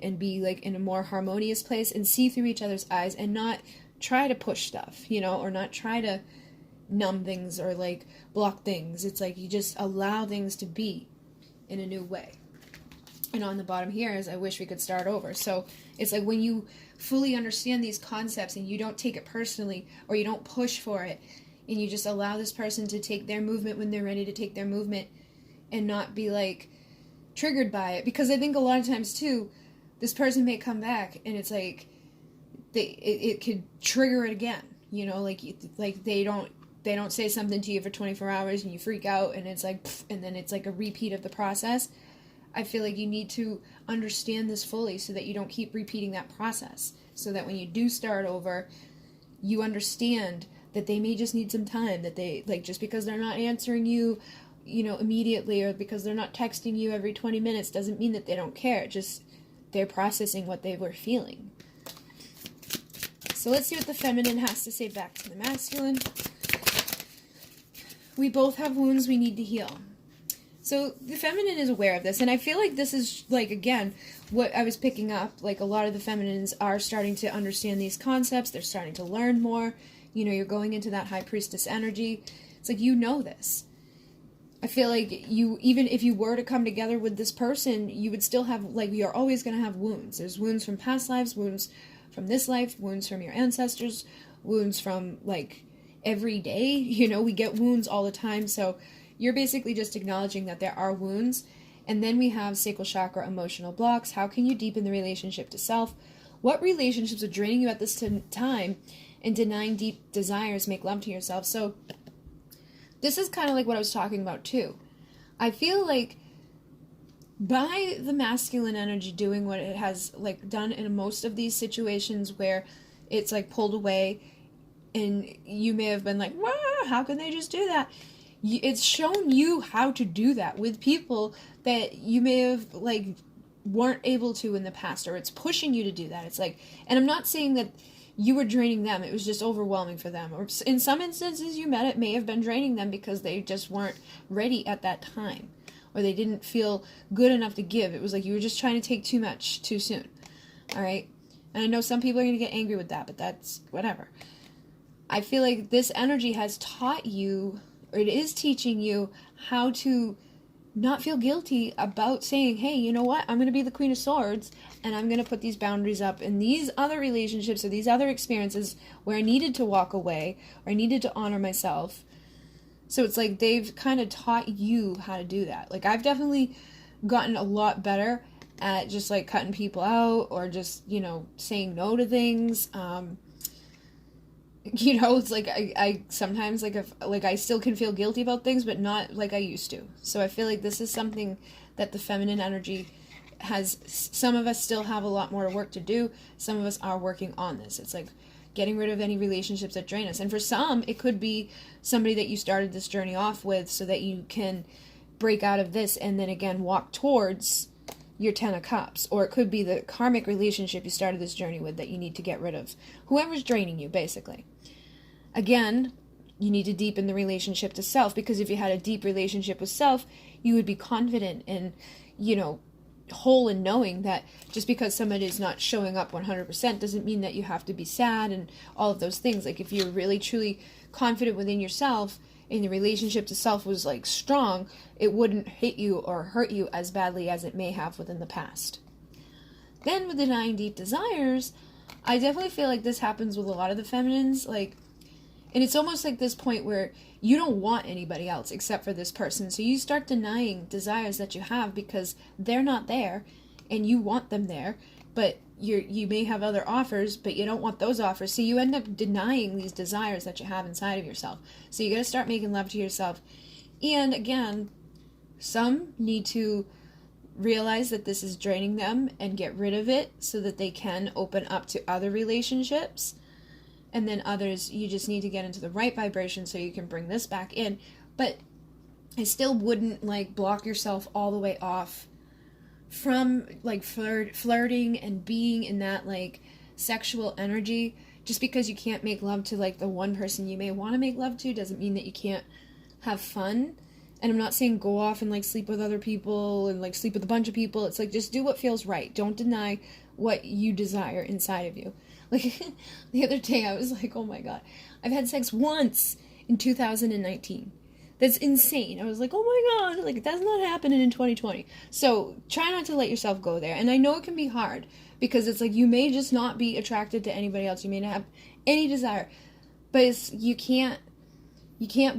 and be like in a more harmonious place and see through each other's eyes and not try to push stuff, you know, or not try to numb things or like block things. It's like you just allow things to be in a new way. And on the bottom here is I wish we could start over. So it's like when you fully understand these concepts and you don't take it personally or you don't push for it and you just allow this person to take their movement when they're ready to take their movement and not be like triggered by it. Because I think a lot of times too, this person may come back and it's like it could trigger it again, you know, like they don't say something to you for 24 hours and you freak out and it's like pff, and then it's like a repeat of the process. I feel like you need to understand this fully so that you don't keep repeating that process. So that when you do start over, you understand that they may just need some time. That they, like, just because they're not answering you, you know, immediately, or because they're not texting you every 20 minutes doesn't mean that they don't care. Just they're processing what they were feeling. So let's see what the feminine has to say back to the masculine. We both have wounds we need to heal. So the feminine is aware of this, and I feel like this is, like, again, what I was picking up. Like, a lot of the feminines are starting to understand these concepts. They're starting to learn more. You know, you're going into that high priestess energy. It's like, you know this. I feel like you, even if you were to come together with this person, you would still have, like, you're always going to have wounds. There's wounds from past lives, wounds from this life, wounds from your ancestors, wounds from, like, every day. You know, we get wounds all the time, so you're basically just acknowledging that there are wounds. And then we have sacral chakra emotional blocks. How can you deepen the relationship to self? What relationships are draining you at this time and denying deep desires make love to yourself? So this is kind of like what I was talking about too. I feel like by the masculine energy doing what it has like done in most of these situations where it's like pulled away and you may have been like, wow, how can they just do that? It's shown you how to do that with people that you may have, like, weren't able to in the past, or it's pushing you to do that. It's like, and I'm not saying that you were draining them, it was just overwhelming for them. Or in some instances you met, it may have been draining them because they just weren't ready at that time, or they didn't feel good enough to give. It was like you were just trying to take too much too soon. All right? And I know some people are going to get angry with that, but that's whatever. I feel like this energy has taught you, or it is teaching you how to not feel guilty about saying, hey, you know what? I'm going to be the Queen of Swords, and I'm going to put these boundaries up in these other relationships or these other experiences where I needed to walk away or I needed to honor myself. So it's like they've kind of taught you how to do that. Like, I've definitely gotten a lot better at just, like, cutting people out or just, you know, saying no to things. You know, it's like I sometimes, like, if, like, I still can feel guilty about things, but not like I used to. So I feel like this is something that the feminine energy has. Some of us still have a lot more work to do. Some of us are working on this. It's like getting rid of any relationships that drain us. And for some, it could be somebody that you started this journey off with so that you can break out of this and then again walk towards your 10 of cups, or it could be the karmic relationship you started this journey with that you need to get rid of. Whoever's draining you, basically. Again, you need to deepen the relationship to self, because if you had a deep relationship with self, you would be confident and, whole in knowing that just because somebody is not showing up 100% doesn't mean that you have to be sad and all of those things. Like, if you're really truly confident within yourself and the relationship to self was like strong, it wouldn't hit you or hurt you as badly as it may have within the past. Then with denying deep desires, I definitely feel like this happens with a lot of the feminines, and it's almost like this point where you don't want anybody else except for this person. So you start denying desires that you have because they're not there and you want them there, but you may have other offers, but you don't want those offers. So you end up denying these desires that you have inside of yourself. So you got to start making love to yourself. And again, some need to realize that this is draining them and get rid of it so that they can open up to other relationships. And then others, you just need to get into the right vibration so you can bring this back in. But I still wouldn't block yourself all the way off from flirting and being in that sexual energy. Just because you can't make love to the one person you may want to make love to doesn't mean that you can't have fun. And I'm not saying go off and sleep with other people and sleep with a bunch of people. It's just do what feels right. Don't deny what you desire inside of you. The other day I was like, oh my god, I've had sex once in 2019. That's insane. I was like, oh my god, that's not happening in 2020. So try not to let yourself go there. And I know it can be hard because it's you may just not be attracted to anybody else. You may not have any desire, but you can't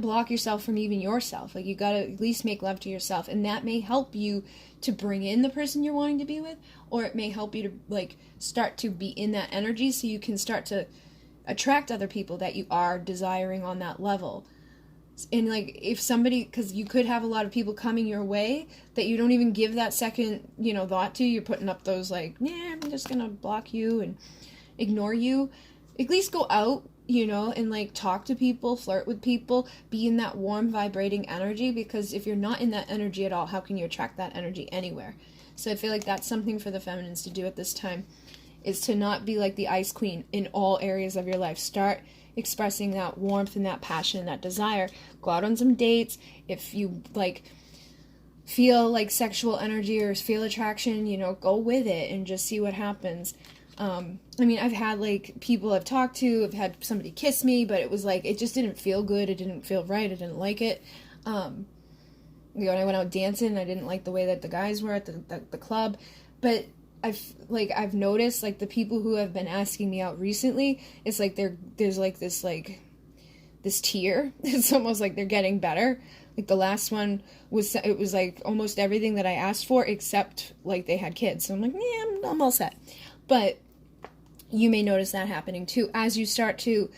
block yourself from even yourself. You gotta at least make love to yourself, and that may help you to bring in the person you're wanting to be with, or it may help you to start to be in that energy so you can start to attract other people that you are desiring on that level. And if somebody, because you could have a lot of people coming your way that you don't even give that second thought to. You're putting up those I'm just gonna block you and ignore you. At least go out, and talk to people, flirt with people, be in that warm vibrating energy, because if you're not in that energy at all, how can you attract that energy anywhere? So I feel like that's something for the feminines to do at this time, is to not be like the ice queen in all areas of your life. Start expressing that warmth and that passion and that desire. Go out on some dates. If you feel sexual energy or feel attraction, go with it and just see what happens. I've had people I've talked to, I've had somebody kiss me, but it was it just didn't feel good. It didn't feel right. I didn't like it. And I went out dancing, I didn't like the way that the guys were at the club. But I've noticed the people who have been asking me out recently, it's there's this tier. It's almost they're getting better. The last one was almost everything that I asked for, except they had kids. So I'm yeah, I'm all set. But you may notice that happening too as you start to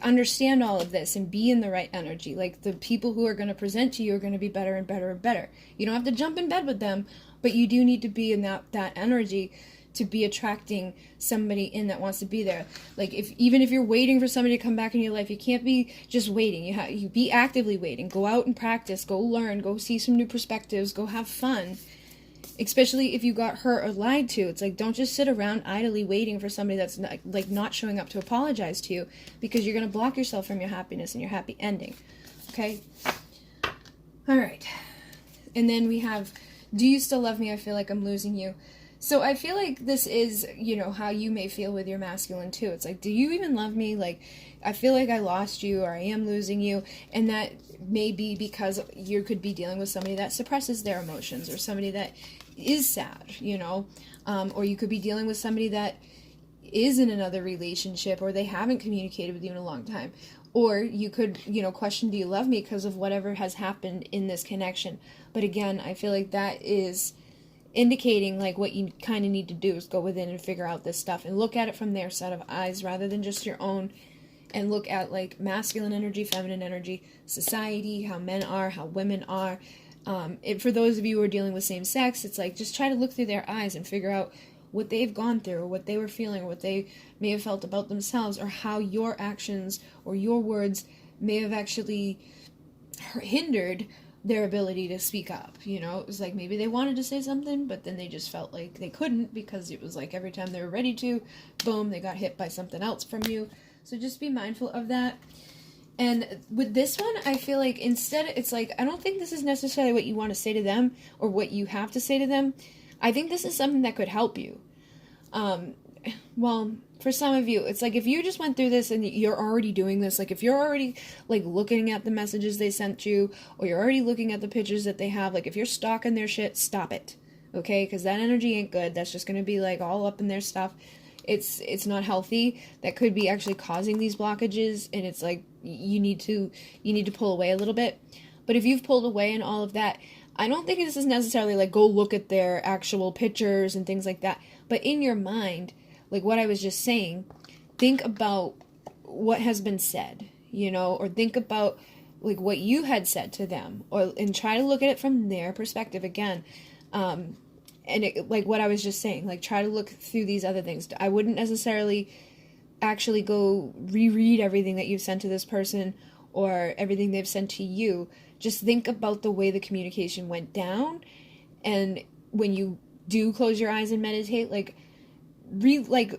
understand all of this and be in the right energy. The people who are going to present to you are going to be better and better and better. You don't have to jump in bed with them, but you do need to be in that energy to be attracting somebody in that wants to be there. Even if you're waiting for somebody to come back in your life, you can't be just waiting. You be actively waiting. Go out and practice. Go learn. Go see some new perspectives. Go have fun. Especially if you got hurt or lied to. It's don't just sit around idly waiting for somebody that's not showing up to apologize to you, because you're going to block yourself from your happiness and your happy ending. Okay? All right. And then we have, do you still love me? I feel like I'm losing you. So I feel like this is, how you may feel with your masculine too. It's do you even love me? I feel like I lost you, or I am losing you. And that may be because you could be dealing with somebody that suppresses their emotions, or somebody that is sad, or you could be dealing with somebody that is in another relationship, or they haven't communicated with you in a long time. Or you could, question, do you love me, because of whatever has happened in this connection. But again, I feel like that is indicating what you kind of need to do is go within and figure out this stuff and look at it from their set of eyes rather than just your own, and look at masculine energy, feminine energy, society, how men are, how women are. For those of you who are dealing with same sex, it's just try to look through their eyes and figure out what they've gone through, or what they were feeling, or what they may have felt about themselves, or how your actions or your words may have actually hindered their ability to speak up. You know, it was like maybe they wanted to say something, but then they just felt like they couldn't, because it was like every time they were ready to, boom, they got hit by something else from you. So just be mindful of that. And with this one, I feel like instead, it's like, I don't think this is necessarily what you want to say to them or what you have to say to them. I think this is something that could help you. Well, for some of you, it's like if you just went through this and you're already doing this, like if you're already like looking at the messages they sent you, or you're already looking at the pictures that they have, like if you're stalking their shit, stop it. Okay? Because that energy ain't good. That's just going to be like all up in their stuff. It's not healthy. That could be actually causing these blockages, and it's like you need to pull away a little bit. But if you've pulled away and all of that, I don't think this is necessarily like go look at their actual pictures and things like that. But in your mind, like what I was just saying, think about what has been said, you know, or think about like what you had said to them, and try to look at it from their perspective again. And it, like what I was just saying, like try to look through these other things. I wouldn't necessarily actually go reread everything that you've sent to this person or everything they've sent to you. Just think about the way the communication went down. And when you do close your eyes and meditate, like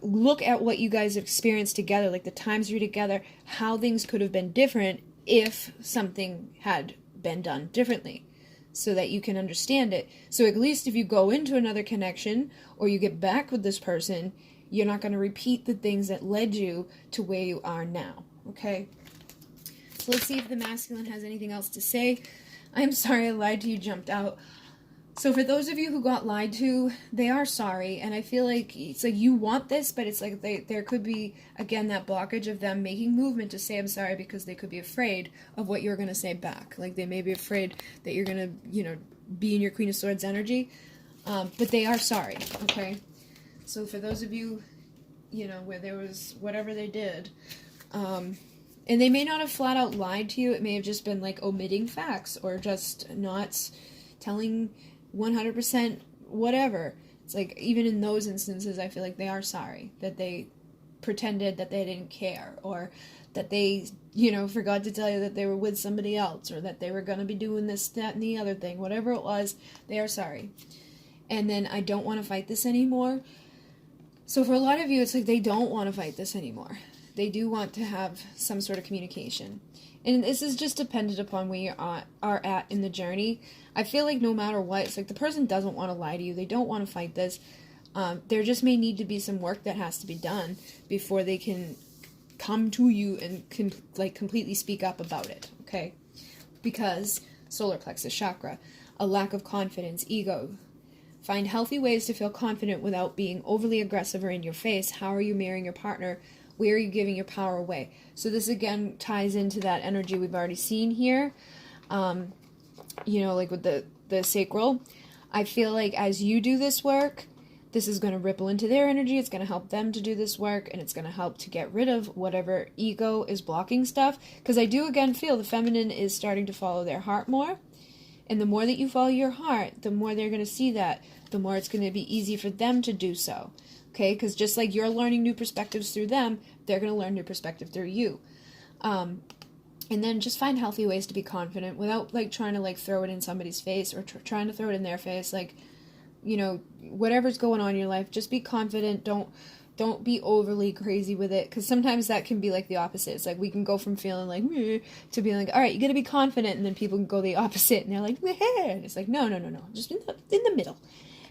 look at what you guys have experienced together, like the times you're together, how things could have been different if something had been done differently, so that you can understand it. So at least if you go into another connection or you get back with this person, you're not going to repeat the things that led you to where you are now. Okay? So let's see if the masculine has anything else to say. I'm sorry I lied to you, jumped out. So for those of you who got lied to, they are sorry, and I feel like it's like you want this, but it's like there could be, again, that blockage of them making movement to say I'm sorry, because they could be afraid of what you're going to say back. Like they may be afraid that you're going to, you know, be in your Queen of Swords energy, but they are sorry, okay? So for those of you, you know, where there was whatever they did, and they may not have flat out lied to you, it may have just been like omitting facts or just not telling 100% whatever. It's like even in those instances, I feel like they are sorry that they pretended that they didn't care, or that they, you know, forgot to tell you that they were with somebody else, or that they were going to be doing this, that, and the other thing. Whatever it was, they are sorry. And then I don't want to fight this anymore. So for a lot of you, it's like they don't want to fight this anymore. They do want to have some sort of communication. And this is just dependent upon where you are at in the journey. I feel like no matter what, it's like the person doesn't want to lie to you. They don't want to fight this. There just may need to be some work that has to be done before they can come to you and completely speak up about it, okay? Because solar plexus chakra, a lack of confidence, ego. Find healthy ways to feel confident without being overly aggressive or in your face. How are you mirroring your partner? Where are you giving your power away? So this again ties into that energy we've already seen here. You know, like with the sacral. I feel like as you do this work, this is going to ripple into their energy. It's going to help them to do this work, and it's going to help to get rid of whatever ego is blocking stuff. Because I do again feel the feminine is starting to follow their heart more. And the more that you follow your heart, the more they're going to see that. The more it's going to be easy for them to do so. Okay, because just like you're learning new perspectives through them, they're going to learn new perspective through you. And then just find healthy ways to be confident without like trying to like throw it in somebody's face or trying to throw it in their face. Like, you know, whatever's going on in your life, just be confident. Don't be overly crazy with it, because sometimes that can be like the opposite. It's like we can go from feeling like meh to being like, all right, you got to be confident, and then people can go the opposite and they're like meh, and it's like no, just in the middle.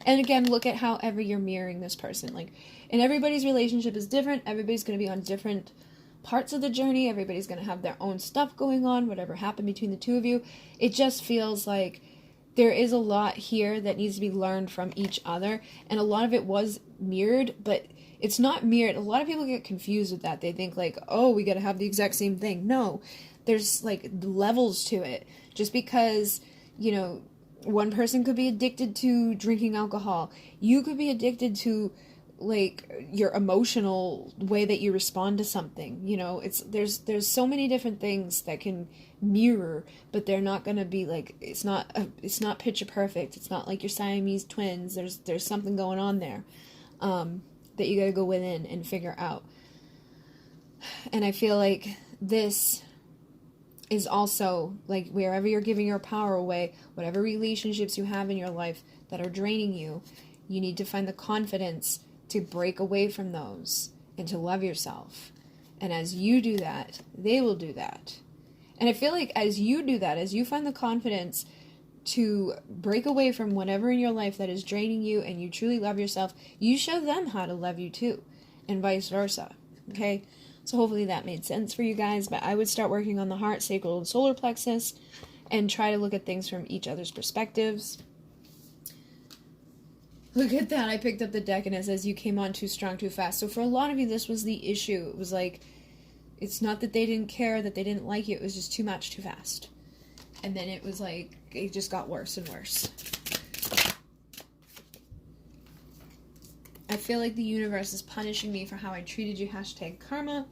And again, look at however you're mirroring this person. Like, and everybody's relationship is different. Everybody's going to be on different parts of the journey. Everybody's going to have their own stuff going on, whatever happened between the two of you. It just feels like there is a lot here that needs to be learned from each other. And a lot of it was mirrored, but it's not mirrored. A lot of people get confused with that. They think like, oh, we got to have the exact same thing. No, there's like levels to it. Just because, you know, one person could be addicted to drinking alcohol. You could be addicted to like your emotional way that you respond to something. You know, there's so many different things that can mirror, but they're not going to be like, it's not picture perfect. It's not like your Siamese twins. There's something going on there that you got to go within and figure out. And I feel like this is also like wherever you're giving your power away, whatever relationships you have in your life that are draining you, you need to find the confidence to break away from those and to love yourself. And as you do that, they will do that. And I feel like as you do that, as you find the confidence to break away from whatever in your life that is draining you and you truly love yourself, you show them how to love you too, and vice versa. Okay? So hopefully that made sense for you guys, but I would start working on the heart, sacral, and solar plexus and try to look at things from each other's perspectives. Look at that, I picked up the deck and it says you came on too strong too fast. So for a lot of you, this was the issue. It was like, it's not that they didn't care, that they didn't like you, it was just too much too fast. And then it was like, it just got worse and worse. I feel like the universe is punishing me for how I treated you, #karma.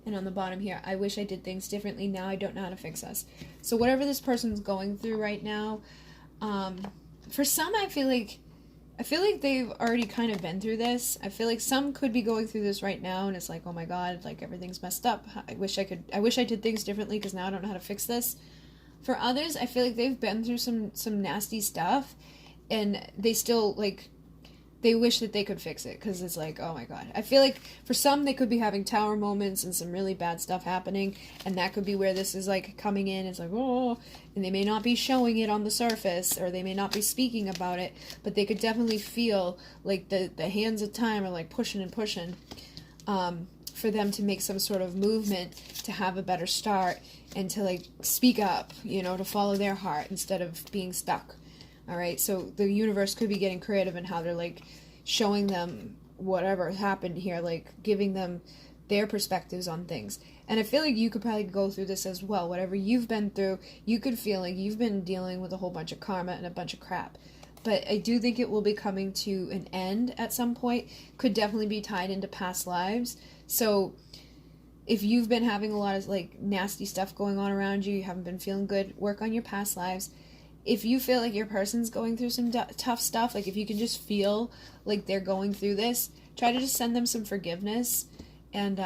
And on the bottom here, I wish I did things differently, now I don't know how to fix us. So whatever this person's going through right now, for some I feel like they've already kind of been through this. I feel like some could be going through this right now, and it's like, oh my god, like everything's messed up. I wish I did things differently because now I don't know how to fix this. For others, I feel like they've been through some nasty stuff, and they still, like, they wish that they could fix it, because it's like, oh my god. I feel like for some, they could be having tower moments and some really bad stuff happening, and that could be where this is, like, coming in. It's like, oh, and they may not be showing it on the surface, or they may not be speaking about it, but they could definitely feel, like, the hands of time are, like, pushing and pushing, for them to make some sort of movement, to have a better start, and to, like, speak up, you know, to follow their heart instead of being stuck. Alright, so the universe could be getting creative in how they're, like, showing them whatever happened here, like, giving them their perspectives on things. And I feel like you could probably go through this as well. Whatever you've been through, you could feel like you've been dealing with a whole bunch of karma and a bunch of crap. But I do think it will be coming to an end at some point. Could definitely be tied into past lives. So if you've been having a lot of, like, nasty stuff going on around you, you haven't been feeling good, work on your past lives. If you feel like your person's going through some tough stuff, like if you can just feel like they're going through this, try to just send them some forgiveness and,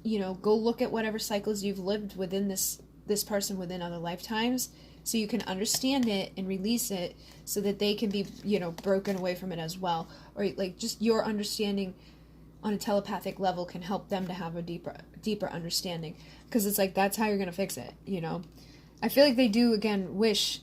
you know, go look at whatever cycles you've lived within this person within other lifetimes so you can understand it and release it so that they can be, you know, broken away from it as well. Or, like, just your understanding on a telepathic level can help them to have a deeper understanding. Because it's like, that's how you're going to fix it, you know? I feel like they do, again, wish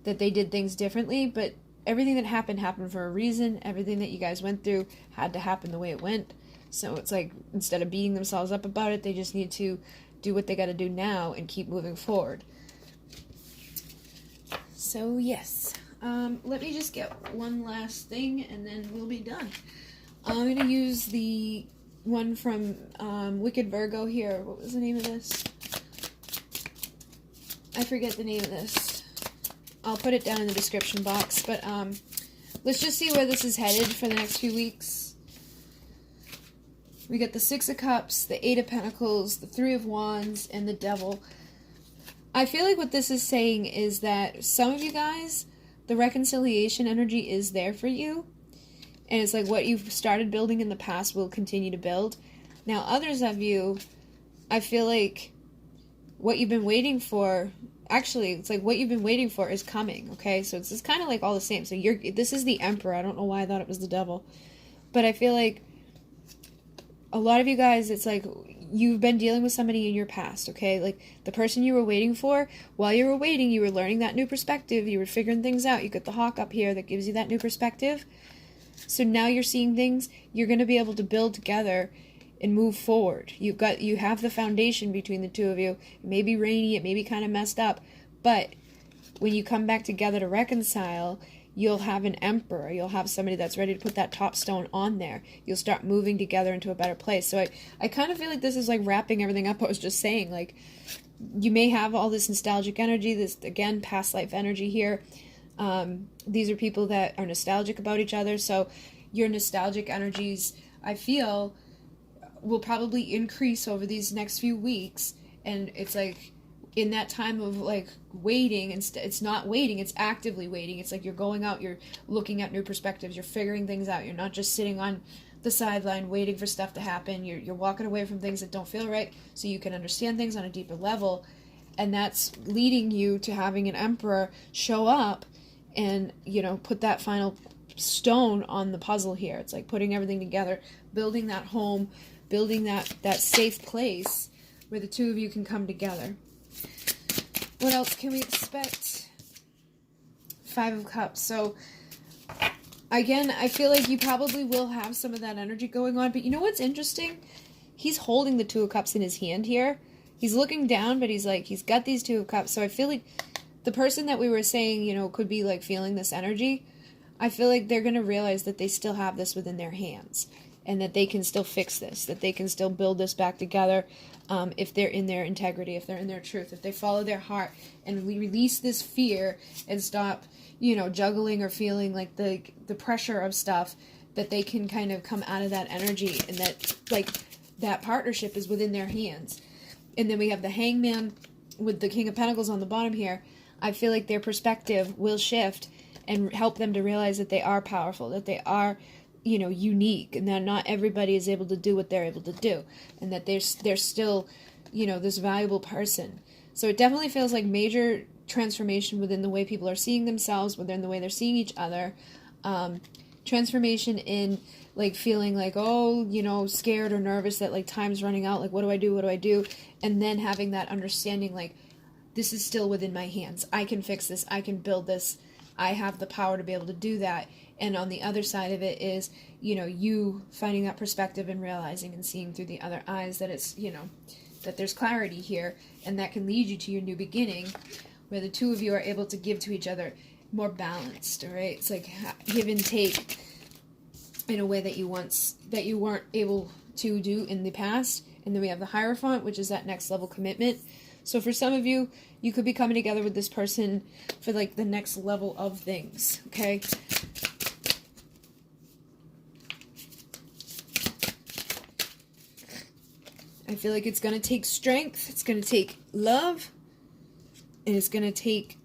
that they did things differently, but everything that happened for a reason. Everything that you guys went through had to happen the way it went. So it's like, instead of beating themselves up about it, they just need to do what they got to do now and keep moving forward. So yes, let me just get one last thing and then we'll be done. I'm going to use the one from Wicked Virgo here. What was the name of this? I forget the name of this. I'll put it down in the description box, but let's just see where this is headed for the next few weeks. We got the Six of Cups, the Eight of Pentacles, the Three of Wands, and the Devil. I feel like what this is saying is that some of you guys, the reconciliation energy is there for you, and it's like what you've started building in the past will continue to build. Now, others of you, I feel like what you've been waiting for, actually, it's like what you've been waiting for is coming, okay? So it's kind of like all the same. So this is the Emperor. I don't know why I thought it was the Devil. But I feel like a lot of you guys, it's like you've been dealing with somebody in your past, okay? Like the person you were waiting for, while you were waiting, you were learning that new perspective. You were figuring things out. You got the Hawk up here that gives you that new perspective. So now you're seeing things. You're going to be able to build together and move forward. You have the foundation between the two of you. It may be rainy, it may be kind of messed up, but when you come back together to reconcile, you'll have an Emperor. You'll have somebody that's ready to put that top stone on there. You'll start moving together into a better place. So I kind of feel like this is like wrapping everything up I was just saying. Like, you may have all this nostalgic energy, this, again, past life energy here. These are people that are nostalgic about each other, so your nostalgic energies, I feel, will probably increase over these next few weeks. And it's like, in that time of like waiting, it's not waiting, it's actively waiting. It's like you're going out, you're looking at new perspectives, you're figuring things out. You're not just sitting on the sideline waiting for stuff to happen. You're walking away from things that don't feel right so you can understand things on a deeper level. And that's leading you to having an emperor show up and, you know, put that final stone on the puzzle here. It's like putting everything together, building that home, building that safe place where the two of you can come together. What else can we expect? Five of Cups. So, again, I feel like you probably will have some of that energy going on. But you know what's interesting? He's holding the Two of Cups in his hand here. He's looking down, but he's like, he's got these Two of Cups. So I feel like the person that we were saying, you know, could be like feeling this energy, I feel like they're going to realize that they still have this within their hands. And that they can still fix this. That they can still build this back together. If they're in their integrity, if they're in their truth, if they follow their heart and we release this fear and stop, you know, juggling or feeling like the pressure of stuff, that they can kind of come out of that energy and that, like, that partnership is within their hands. And then we have the Hangman with the King of Pentacles on the bottom here. I feel like their perspective will shift and help them to realize that they are powerful, that they are, you know, unique, and that not everybody is able to do what they're able to do, and that they're still, you know, this valuable person. So it definitely feels like major transformation within the way people are seeing themselves, within the way they're seeing each other. Transformation in, like, feeling like, oh, you know, scared or nervous that, like, time's running out, like, what do I do, what do I do? And then having that understanding, like, this is still within my hands. I can fix this. I can build this. I have the power to be able to do that. And on the other side of it is, you know, you finding that perspective and realizing and seeing through the other eyes that it's, you know, that there's clarity here, and that can lead you to your new beginning, where the two of you are able to give to each other more balanced, all right? It's like give and take in a way that you weren't able to do in the past. And then we have the Hierophant, which is that next level commitment. So for some of you, you could be coming together with this person for, like, the next level of things, okay? I feel like it's going to take strength, it's going to take love, and it's going to take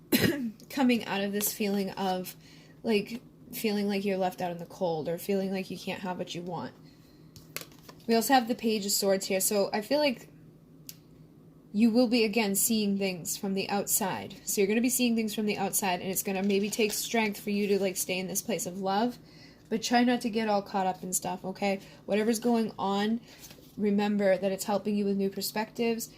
coming out of this feeling of, like, feeling like you're left out in the cold, or feeling like you can't have what you want. We also have the Page of Swords here, so I feel like you will be, again, seeing things from the outside. So you're going to be seeing things from the outside, and it's going to maybe take strength for you to, like, stay in this place of love, but try not to get all caught up in stuff, okay? Whatever's going on, remember that it's helping you with new perspectives,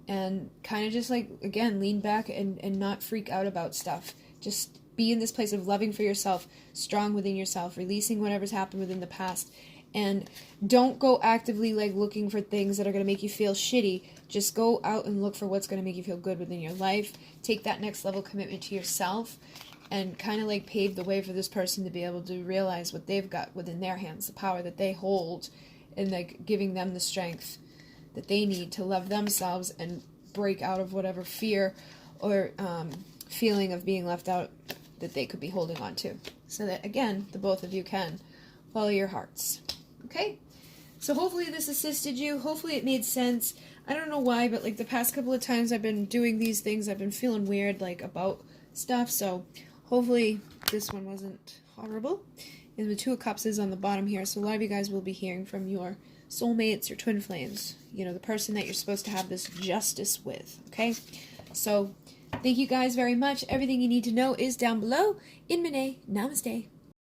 and kind of just, like, again, lean back and not freak out about stuff. Just be in this place of loving for yourself, strong within yourself, releasing whatever's happened within the past. And don't go actively, like, looking for things that are going to make you feel shitty. Just go out and look for what's going to make you feel good within your life. Take that next level commitment to yourself and kind of, like, pave the way for this person to be able to realize what they've got within their hands, the power that they hold, and, like, giving them the strength that they need to love themselves and break out of whatever fear or feeling of being left out that they could be holding on to. So that, again, the both of you can follow your hearts. Okay? So hopefully this assisted you. Hopefully it made sense. I don't know why, but, like, the past couple of times I've been doing these things, I've been feeling weird, like, about stuff. So hopefully this one wasn't horrible. And the Two of Cups is on the bottom here, so a lot of you guys will be hearing from your soulmates, your twin flames, you know, the person that you're supposed to have this justice with, okay? So, thank you guys very much. Everything you need to know is down below. In Mene, namaste.